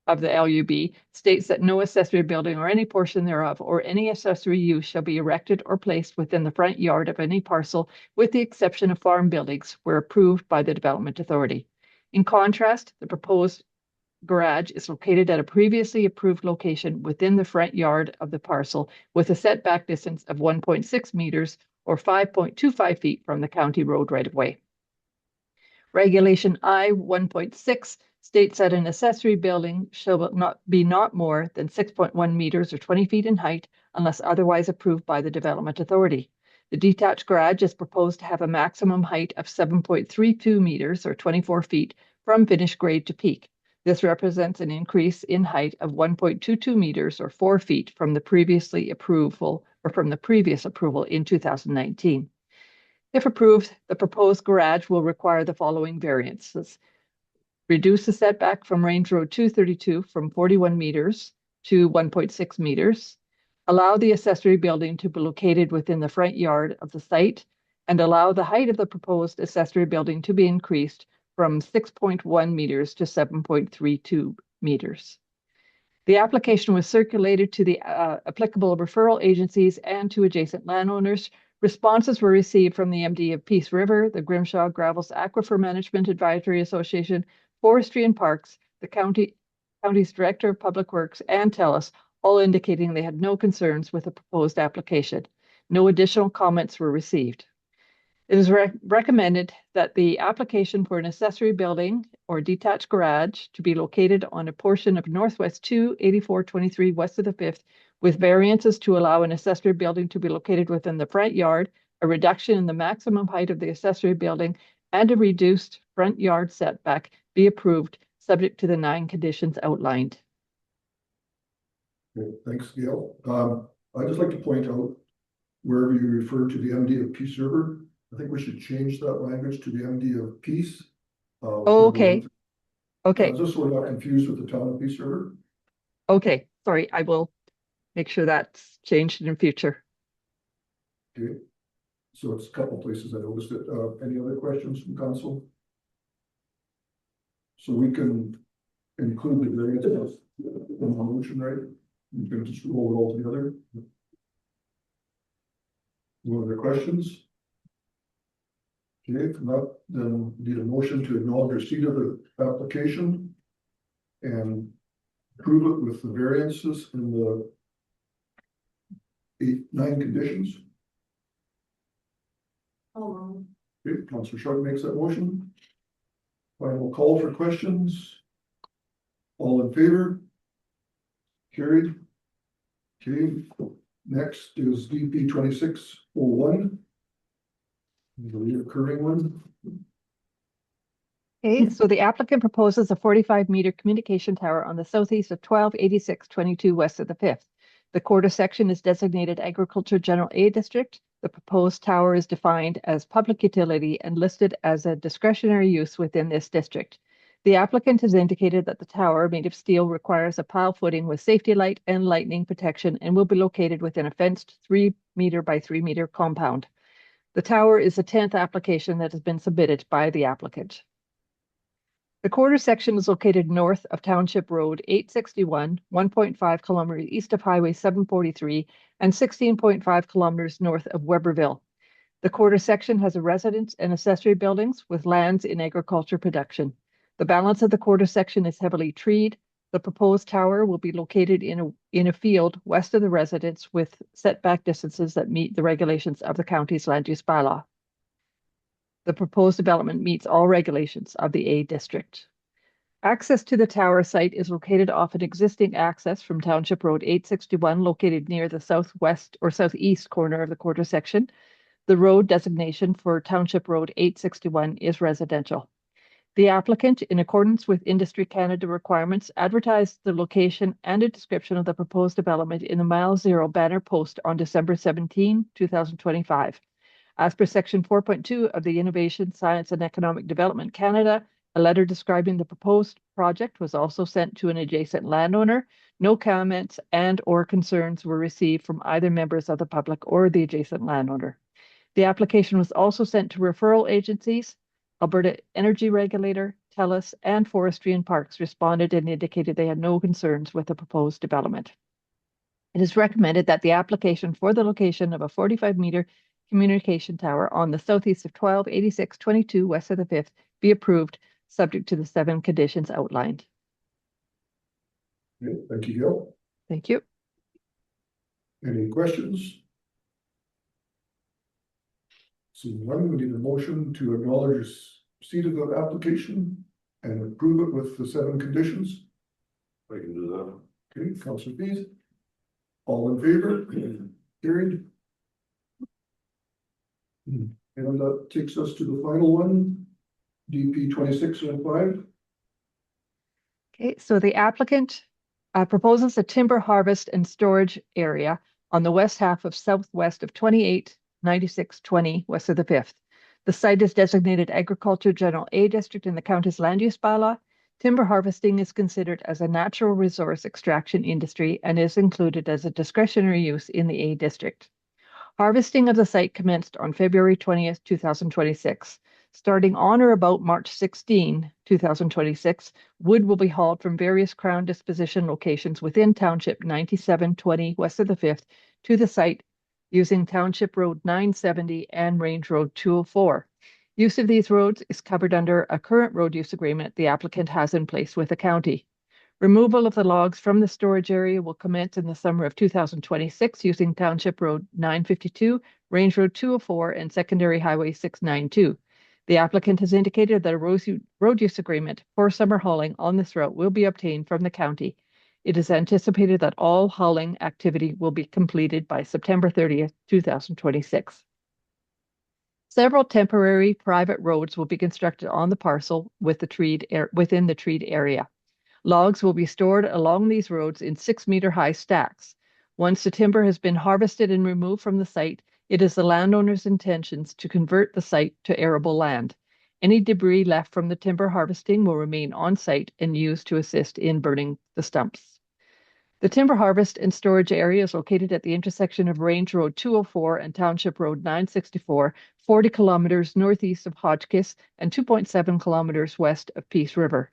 LUB states that no accessory building or any portion thereof or any accessory use shall be erected or placed within the front yard of any parcel with the exception of farm buildings where approved by the Development Authority. In contrast, the proposed garage is located at a previously approved location within the front yard of the parcel with a setback distance of 1.6 meters or 5.25 feet from the county road right-of-way. Regulation I 1.6 states that an accessory building shall not more than 6.1 meters or 20 feet in height unless otherwise approved by the Development Authority. The detached garage is proposed to have a maximum height of 7.32 meters or 24 feet from finished grade to peak. This represents an increase in height of 1.22 meters or 4 feet from the previous approval in 2019. If approved, the proposed garage will require the following variances. Reduce the setback from Range Road 232 from 41 meters to 1.6 meters. Allow the accessory building to be located within the front yard of the site and allow the height of the proposed accessory building to be increased from 6.1 meters to 7.32 meters. The application was circulated to the applicable referral agencies and to adjacent landowners. Responses were received from the MD of Peace River, the Grimshaw Gravels Aquifer Management Advisory Association, Forestry and Parks, the county's Director of Public Works, and TELUS, all indicating they had no concerns with the proposed application. No additional comments were received. It is recommended that the application for an accessory building or detached garage to be located on a portion of Northwest 28423 west of the 5th with variances to allow an accessory building to be located within the front yard, a reduction in the maximum height of the accessory building, and a reduced front yard setback be approved, subject to the 9 conditions outlined. Okay, thanks, Gail. I'd just like to point out, wherever you refer to the MD of Peace River, I think we should change that language to the MD of Peace. Okay. Just so we're not confused with the town of Peace River. Okay, sorry, I will make sure that's changed in future. Okay, so it's a couple places I noticed it. Any other questions from council? So we can include the variances in the motion, right? You can just roll it all together. No other questions? Okay, if not, then need a motion to acknowledge receipt of the application and approve it with the variances in the 9 conditions. Okay, Councillor Sharp makes that motion. Final call for questions. All in favor? Carried. Okay, next is DP 2601. The recurring one. Okay, so the applicant proposes a 45-meter communication tower on the southeast of 128622 west of the 5th. The quarter section is designated Agriculture General A District. The proposed tower is defined as public utility and listed as a discretionary use within this district. The applicant has indicated that the tower, made of steel, requires a pile footing with safety light and lightning protection and will be located within a fenced 3-meter by 3-meter compound. The tower is the 10th application that has been submitted by the applicant. The quarter section is located north of Township Road 861, 1.5 kilometers east of Highway 743, and 16.5 kilometers north of Weberville. The quarter section has a residence and accessory buildings with lands in agriculture production. The balance of the quarter section is heavily treed. The proposed tower will be located in a field west of the residence with setback distances that meet the regulations of the county's land use bylaw. The proposed development meets all regulations of the A district. Access to the tower site is located off an existing access from Township Road 861, located near the southwest or southeast corner of the quarter section. The road designation for Township Road 861 is residential. The applicant, in accordance with Industry Canada requirements, advertised the location and a description of the proposed development in the Mile Zero banner post on December 17, 2025. As per Section 4.2 of the Innovation, Science and Economic Development Canada, a letter describing the proposed project was also sent to an adjacent landowner. No comments and/or concerns were received from either members of the public or the adjacent landowner. The application was also sent to referral agencies. Alberta Energy Regulator, TELUS, and Forestry and Parks responded and indicated they had no concerns with the proposed development. It is recommended that the application for the location of a 45-meter communication tower on the southeast of 128622 west of the 5th be approved, subject to the 7 conditions outlined. Okay, thank you, Gail. Thank you. Any questions? Seeing none, we need a motion to acknowledge receipt of the application and approve it with the 7 conditions. I can do that. Okay, Councillor Fees. All in favor? Carried. And that takes us to the final one, DP 2605. Okay, so the applicant proposes a timber harvest and storage area on the west half of southwest of 289620 west of the 5th. The site is designated Agriculture General A District in the county's land use bylaw. Timber harvesting is considered as a natural resource extraction industry and is included as a discretionary use in the A District. Harvesting of the site commenced on February 20th, 2026. Starting on or about March 16, 2026, wood will be hauled from various Crown disposition locations within Township 9720 west of the 5th to the site using Township Road 970 and Range Road 204. Use of these roads is covered under a current road use agreement the applicant has in place with the county. Removal of the logs from the storage area will commence in the summer of 2026 using Township Road 952, Range Road 204, and Secondary Highway 692. The applicant has indicated that a road use agreement for summer hauling on this route will be obtained from the county. It is anticipated that all hauling activity will be completed by September 30th, 2026. Several temporary private roads will be constructed on the parcel within the treed area. Logs will be stored along these roads in 6-meter-high stacks. Once the timber has been harvested and removed from the site, it is the landowner's intentions to convert the site to arable land. Any debris left from the timber harvesting will remain on site and used to assist in burning the stumps. The timber harvest and storage area is located at the intersection of Range Road 204 and Township Road 964, 40 kilometers northeast of Hotchkiss and 2.7 kilometers west of Peace River.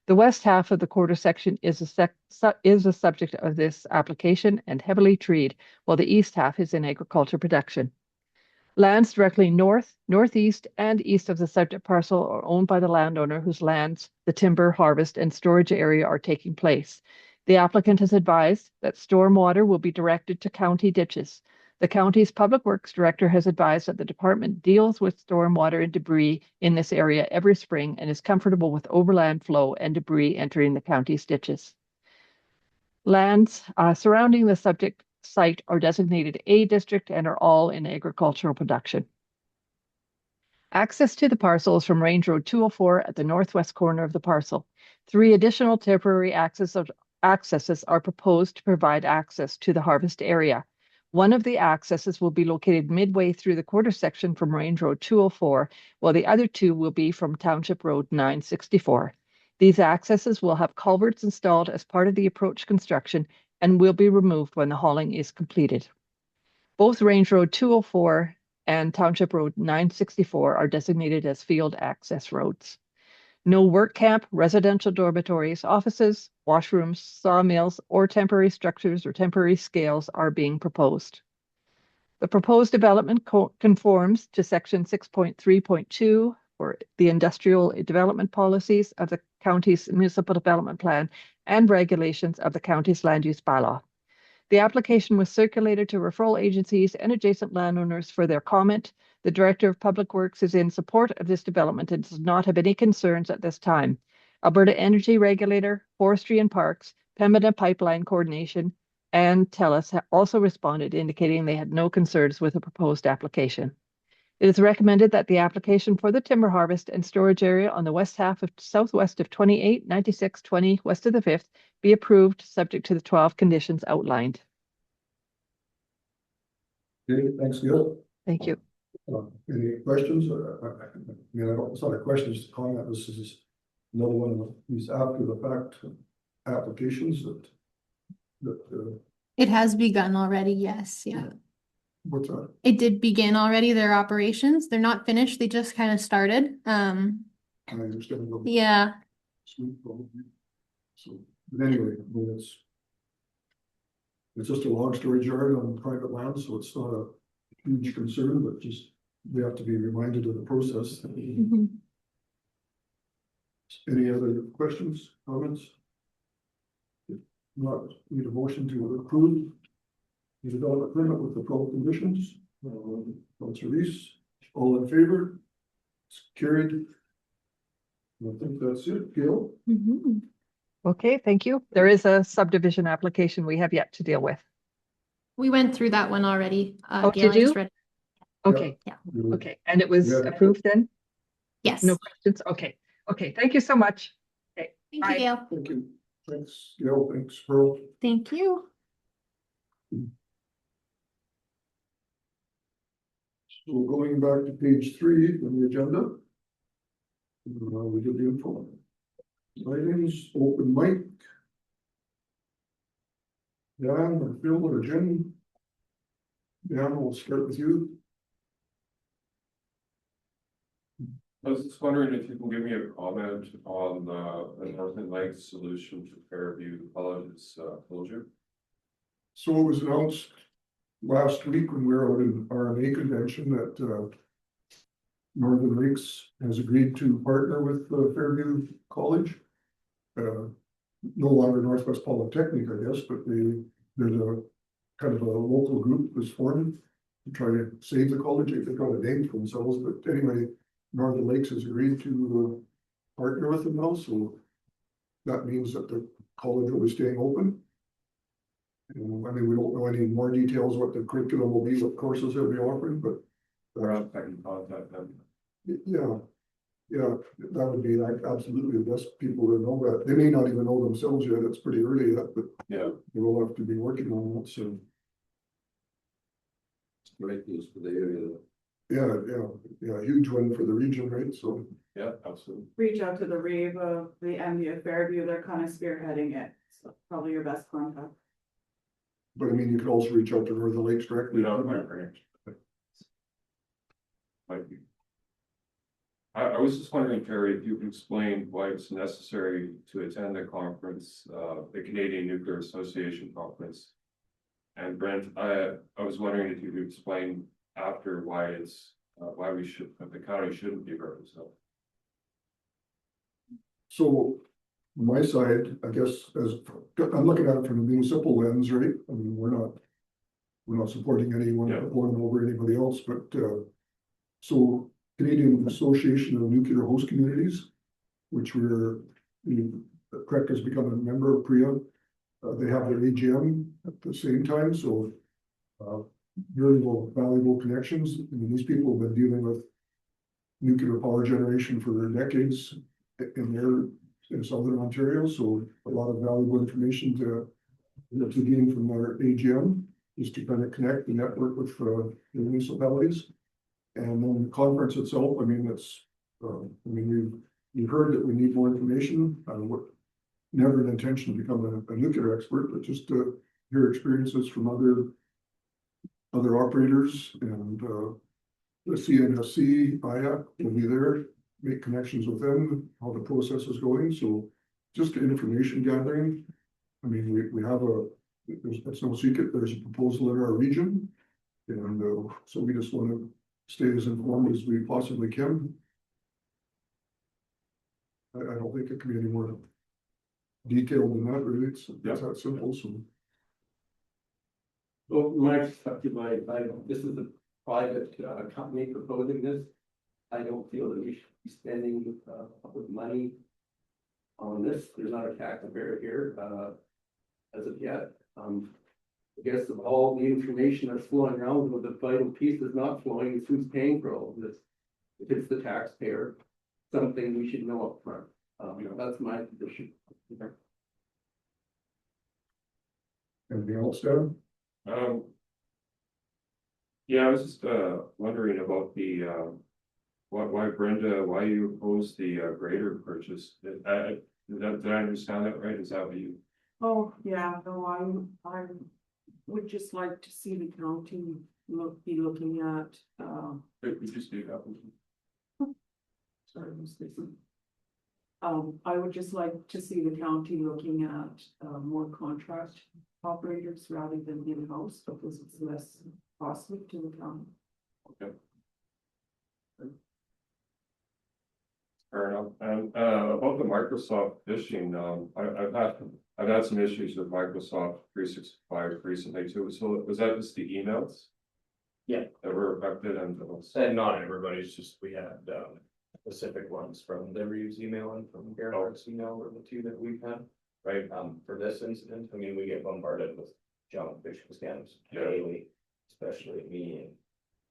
The west half of the quarter section is a subject of this application and heavily treed, while the east half is in agriculture production. Lands directly north, northeast, and east of the subject parcel are owned by the landowner whose lands the timber harvest and storage area are taking place. The applicant has advised that storm water will be directed to county ditches. The county's Public Works Director has advised that the department deals with storm water and debris in this area every spring and is comfortable with overland flow and debris entering the county's ditches. Lands surrounding the subject site are designated A district and are all in agricultural production. Access to the parcel is from Range Road 204 at the northwest corner of the parcel. 3 additional temporary accesses are proposed to provide access to the harvest area. One of the accesses will be located midway through the quarter section from Range Road 204, while the other 2 will be from Township Road 964. These accesses will have culverts installed as part of the approach construction and will be removed when the hauling is completed. Both Range Road 204 and Township Road 964 are designated as field access roads. No work camp, residential dormitories, offices, washrooms, sawmills, or temporary structures or temporary scales are being proposed. The proposed development conforms to Section 6.3.2 for the industrial development policies of the county's municipal development plan and regulations of the county's land use bylaw. The application was circulated to referral agencies and adjacent landowners for their comment. The Director of Public Works is in support of this development and does not have any concerns at this time. Alberta Energy Regulator, Forestry and Parks, Pembina Pipeline Coordination, and TELUS also responded, indicating they had no concerns with the proposed application. It is recommended that the application for the timber harvest and storage area on the west half of southwest of 289620 west of the 5th be approved, subject to the 12 conditions outlined. Okay, thanks, Gail. Thank you. Any questions? It's not a question, it's a comment. This is another one of these after the fact applications that It has begun already, yes, yeah. what's that? It did begin already, their operations. They're not finished, they just kind of started. I understand. Yeah. Sweet, probably. So, but anyway, I mean, it's just a log storage yard on private land, so it's not a huge concern, but just we have to be reminded of the process. Mhm. Any other questions, comments? If not, need a motion to approve the development permit with the 12 conditions. Councillor Reese, all in favor? It's carried. I think that's it, Gail. Mhm. Okay, thank you. There is a subdivision application we have yet to deal with. We went through that one already. Oh, Gail, did I just you? read- Okay. Yeah. Okay, and it was Yeah. approved then? Yes. No questions? Okay, okay, thank you so much. Okay, Thank bye. you, Gail. Thank you. Thanks, Gail. Thanks, Pearl. Thank you. So going back to page 3 on the agenda. We did the info. Items, open mic. Dan or Phil or Jim. Dan, we'll start with you. I was just wondering if you can give me a comment on the Northern Lights solution to Fairview College's closure. So it was announced last week when we were out in RMA convention that Northern Lakes has agreed to partner with Fairview College. No longer Northwest Polytechnic, I guess, but there's a kind of a local group was formed to try to save the college. They've got a name for themselves, but anyway, Northern Lakes has agreed to partner with them now, so that means that the college will be staying open. And I mean, we don't know any more details what the curriculum will be, what courses they'll be offering, but I can contact them. yeah, that would be like absolutely the best people to know that. They may not even know themselves yet. It's pretty early yet, but Yeah, they will have to be working on that soon. It's great news for the area. Yeah, huge one for the region, right? So yeah, absolutely. Reach out to the Reeve, the MD of Fairview, they're kind of spearheading it, so probably your best contact. But I mean, you could also reach out to Northern Lakes directly. We don't have branch. Might be. I was just wondering, Terry, if you could explain why it's necessary to attend the conference, the Canadian Nuclear Association conference. And Brent, I was wondering if you could explain after why it's, why we should, the county shouldn't be represented. So, on my side, I guess, as, I'm looking at it from a municipal lens, right? I mean, we're not supporting anyone, Yeah. one over anybody else, but, so Canadian Association of Nuclear Host Communities, which CREC has become a member of PREA. They have their AGM at the same time, so very valuable connections. I mean, these people have been dealing with nuclear power generation for decades in Southern Ontario, so a lot of valuable information to gain from their AGM is to kind of connect and network with the municipalities. And then the conference itself, I mean, it's, I mean, we've heard that we need more information. Never an intention to become a nuclear expert, but just to hear experiences from other operators, and the CNSC, IAC will be there, make connections with them, how the process is going. So just information gathering. I mean, we have it's no secret, there's a proposal in our region. And so we just want to stay as informed as we possibly can. I don't think it can be any more detailed than that, really. It's that simple, so. Well, my perspective, this is a private company proposing this. I don't feel that we should be spending public money on this. There's not a taxpayer here as of yet. I guess of all the information that's flowing around, with the vital piece is not flowing, is who's paying for all of this. If it's the taxpayer, something we should know up front. That's my position. Anything else, Dan? Yeah, I was just wondering about the why Brenda, why you oppose the grader purchase? Did I understand that right? Is that what you? Oh, yeah, no, I would just like to see the county be looking at, We just do that. sorry, I would just like to see the county looking at more contract operators rather than in-house, because it's less costly to the county. Okay. Fair enough. And about the Microsoft phishing, I've had some issues with Microsoft 365 recently too. So was that just the emails? Yeah. That were affected, and not everybody's, just we had specific ones from the Reeve's email and from Gerhardt's email were the two that we've had. Right, for this incident, I mean, we get bombarded with junk phishing scams daily, especially me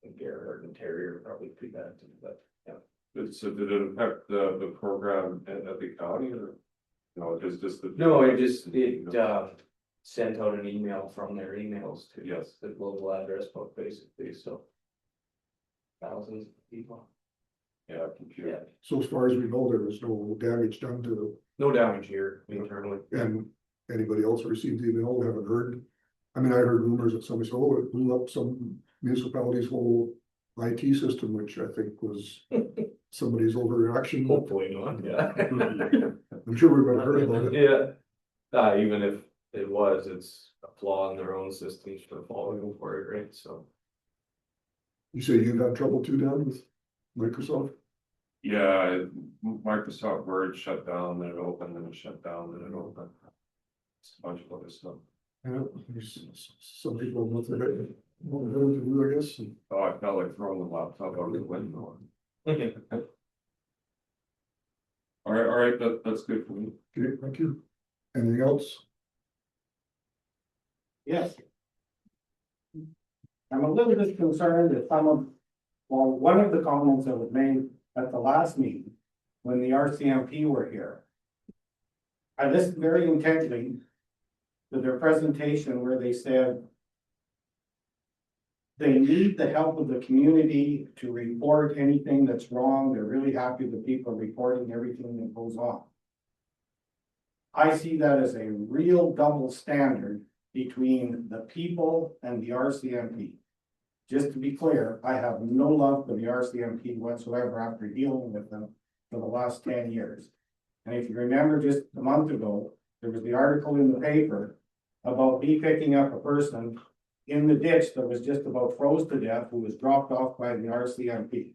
and Gerhard and Terry are probably pretty bad too, but yeah. So did it affect the program at the county, or no, just the? No, it sent out an email from their emails to the global address book, basically, so thousands of people. Yeah, computer. Yeah, So as far as we know, there was no damage done to, no damage here internally. and anybody else received the email, we haven't heard. I mean, I heard rumors that somebody said, oh, it blew up some municipality's whole IT system, which I think was somebody's overreaction. Hopefully not, yeah. I'm sure we've heard about it. Yeah, even if it was, it's a flaw in their own systems for following for it, right, so. You say you've had trouble too, Dan, with Microsoft? Yeah, Microsoft Word shut down, then it opened, then it shut down, then it opened. It's a bunch of other stuff. Yeah, some people have nothing better to do, I guess. Oh, I felt like throwing the laptop out the window. All right, that's good for me. Okay, thank you. Anything else? Yes. I'm a little bit concerned that one of the comments that was made at the last meeting, when the RCMP were here. I listened very intently to their presentation where they said they need the help of the community to report anything that's wrong. They're really happy that people are reporting everything that goes on. I see that as a real double standard between the people and the RCMP. Just to be clear, I have no love for the RCMP whatsoever after dealing with them for the last 10 years. And if you remember, just a month ago, there was the article in the paper about me picking up a person in the ditch that was just about froze to death, who was dropped off by the RCMP.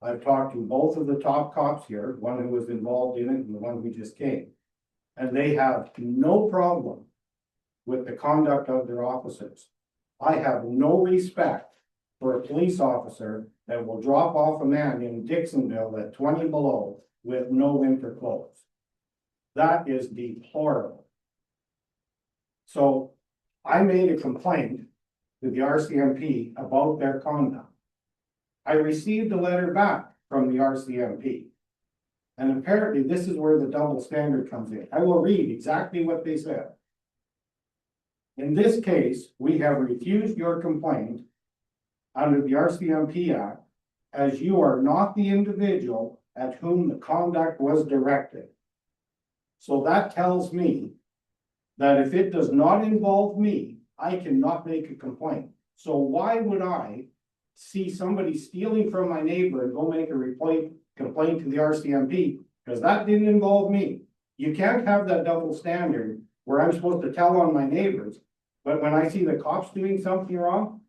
I've talked to both of the top cops here, one who was involved in it and the one who just came. And they have no problem with the conduct of their officers. I have no respect for a police officer that will drop off a man in Dixonville at 20 below with no winter clothes. That is deplorable. So I made a complaint to the RCMP about their conduct. I received a letter back from the RCMP. And apparently this is where the double standard comes in. I will read exactly what they said. In this case, we have refused your complaint under the RCMP Act, as you are not the individual at whom the conduct was directed. So that tells me that if it does not involve me, I cannot make a complaint. So why would I see somebody stealing from my neighbor and go make a complaint to the RCMP? Because that didn't involve me. You can't have that double standard where I'm supposed to tell on my neighbors, but when I see the cops doing something wrong,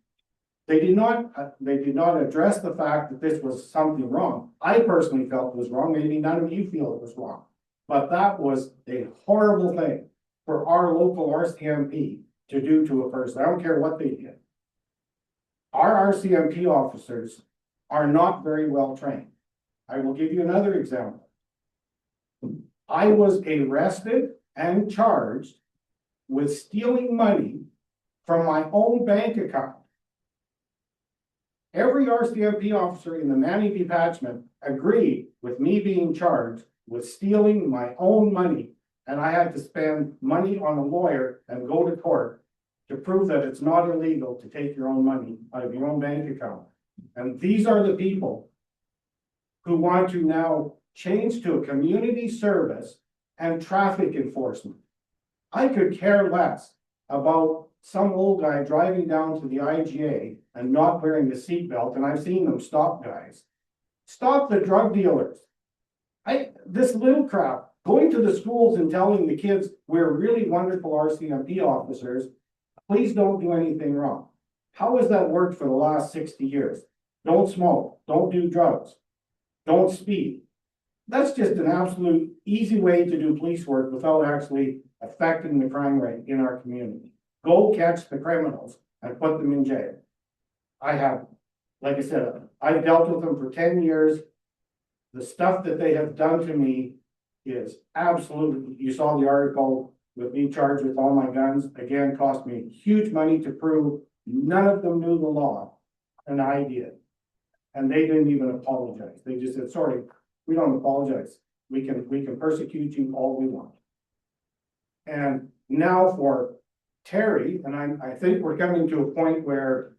they did not address the fact that this was something wrong. I personally felt it was wrong. Maybe none of you feel it was wrong, but that was a horrible thing for our local RCMP to do to a person. I don't care what they did. Our RCMP officers are not very well trained. I will give you another example. I was arrested and charged with stealing money from my own bank account. Every RCMP officer in the Manning detachment agreed with me being charged with stealing my own money, and I had to spend money on a lawyer and go to court to prove that it's not illegal to take your own money out of your own bank account. And these are the people who want to now change to a community service and traffic enforcement. I could care less about some old guy driving down to the IGA and not wearing the seatbelt, and I've seen them stop guys. Stop the drug dealers. This little crap, going to the schools and telling the kids we're really wonderful RCMP officers, please don't do anything wrong. How has that worked for the last 60 years? Don't smoke, don't do drugs, don't speed. That's just an absolute easy way to do police work without actually affecting the crime rate in our community. Go catch the criminals and put them in jail. I have, like I said, I've dealt with them for 10 years. The stuff that they have done to me is absolutely, you saw the article with me charged with all my guns, again, cost me huge money to prove. None of them knew the law, and I did. And they didn't even apologize. They just said, sorry, we don't apologize. We can persecute you all we want. And now for Terry, and I think we're coming to a point where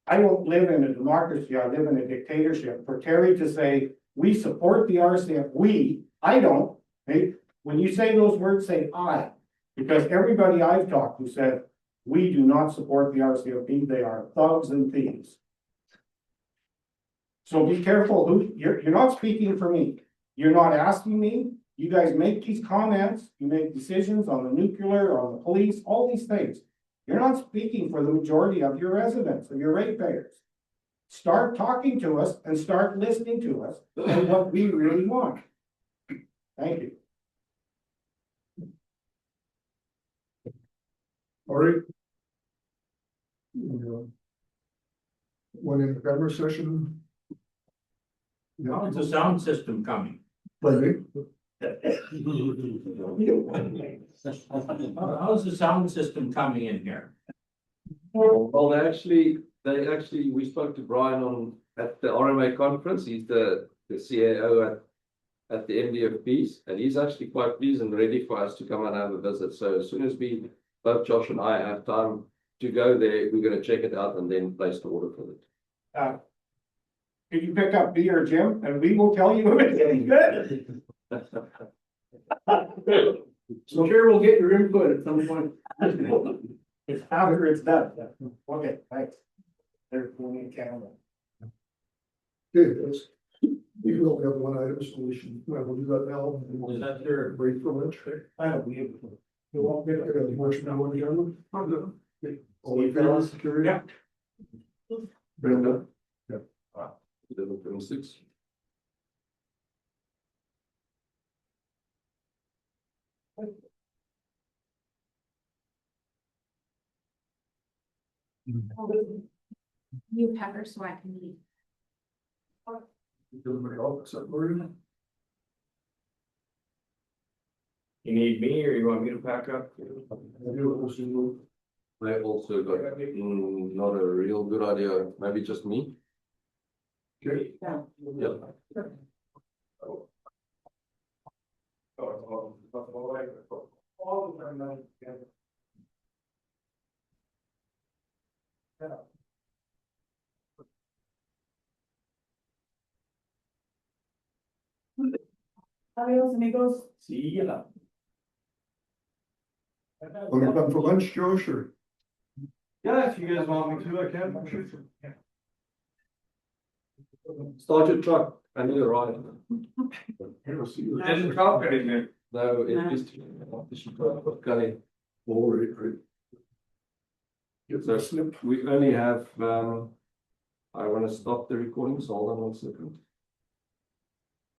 I don't live in a democracy, I live in a dictatorship. For Terry to say, we support the RCMP, I don't. Okay? When you say those words, say I, because everybody I've talked to said, we do not support the RCMP, they are thugs and thieves. So be careful who, you're not speaking for me. You're not asking me. You guys make these comments, you make decisions on the nuclear, on the police, all these things. You're not speaking for the majority of your residents, of your ratepayers. Start talking to us and start listening to us and what we really want. Thank you. All right. One in the camera session. How's the sound system coming? Plenty. How's the sound system coming in here? Well, we spoke to Brian at the RMA conference. He's the CAO at the MDFPs, and he's actually quite pleased and ready for us to come and have a visit. So as soon as both Josh and I have time to go there, we're going to check it out and then place the order for it. Can you pick up me or Jim, and we will tell you if it's any good? So sure we'll get your input at some point. It's after it's done. Okay, thanks. There's one in Canada. Okay, that's, we will have one item solution, we'll do that now. Is that your- Break for lunch. I don't believe it. You won't get a motion now, one gentlemen? Okay. All in Steve favor, Ellis? carried? Yeah. Brenda? 11:26. You have her so I can leave. Everybody else, except Maria? You need me or you want me to pack up? I also got not a real good idea, maybe just me. Okay. Yeah. Yeah. Adios, amigos. See ya. Want to come for lunch, Josh, or? Yeah, if you guys want me to, I can. Start your truck, I need a ride. Didn't drop anything. No, it No. is. Kelly. Oh, right. Get So the snip. we only have, I wanna stop the recording, so hold on 1 second.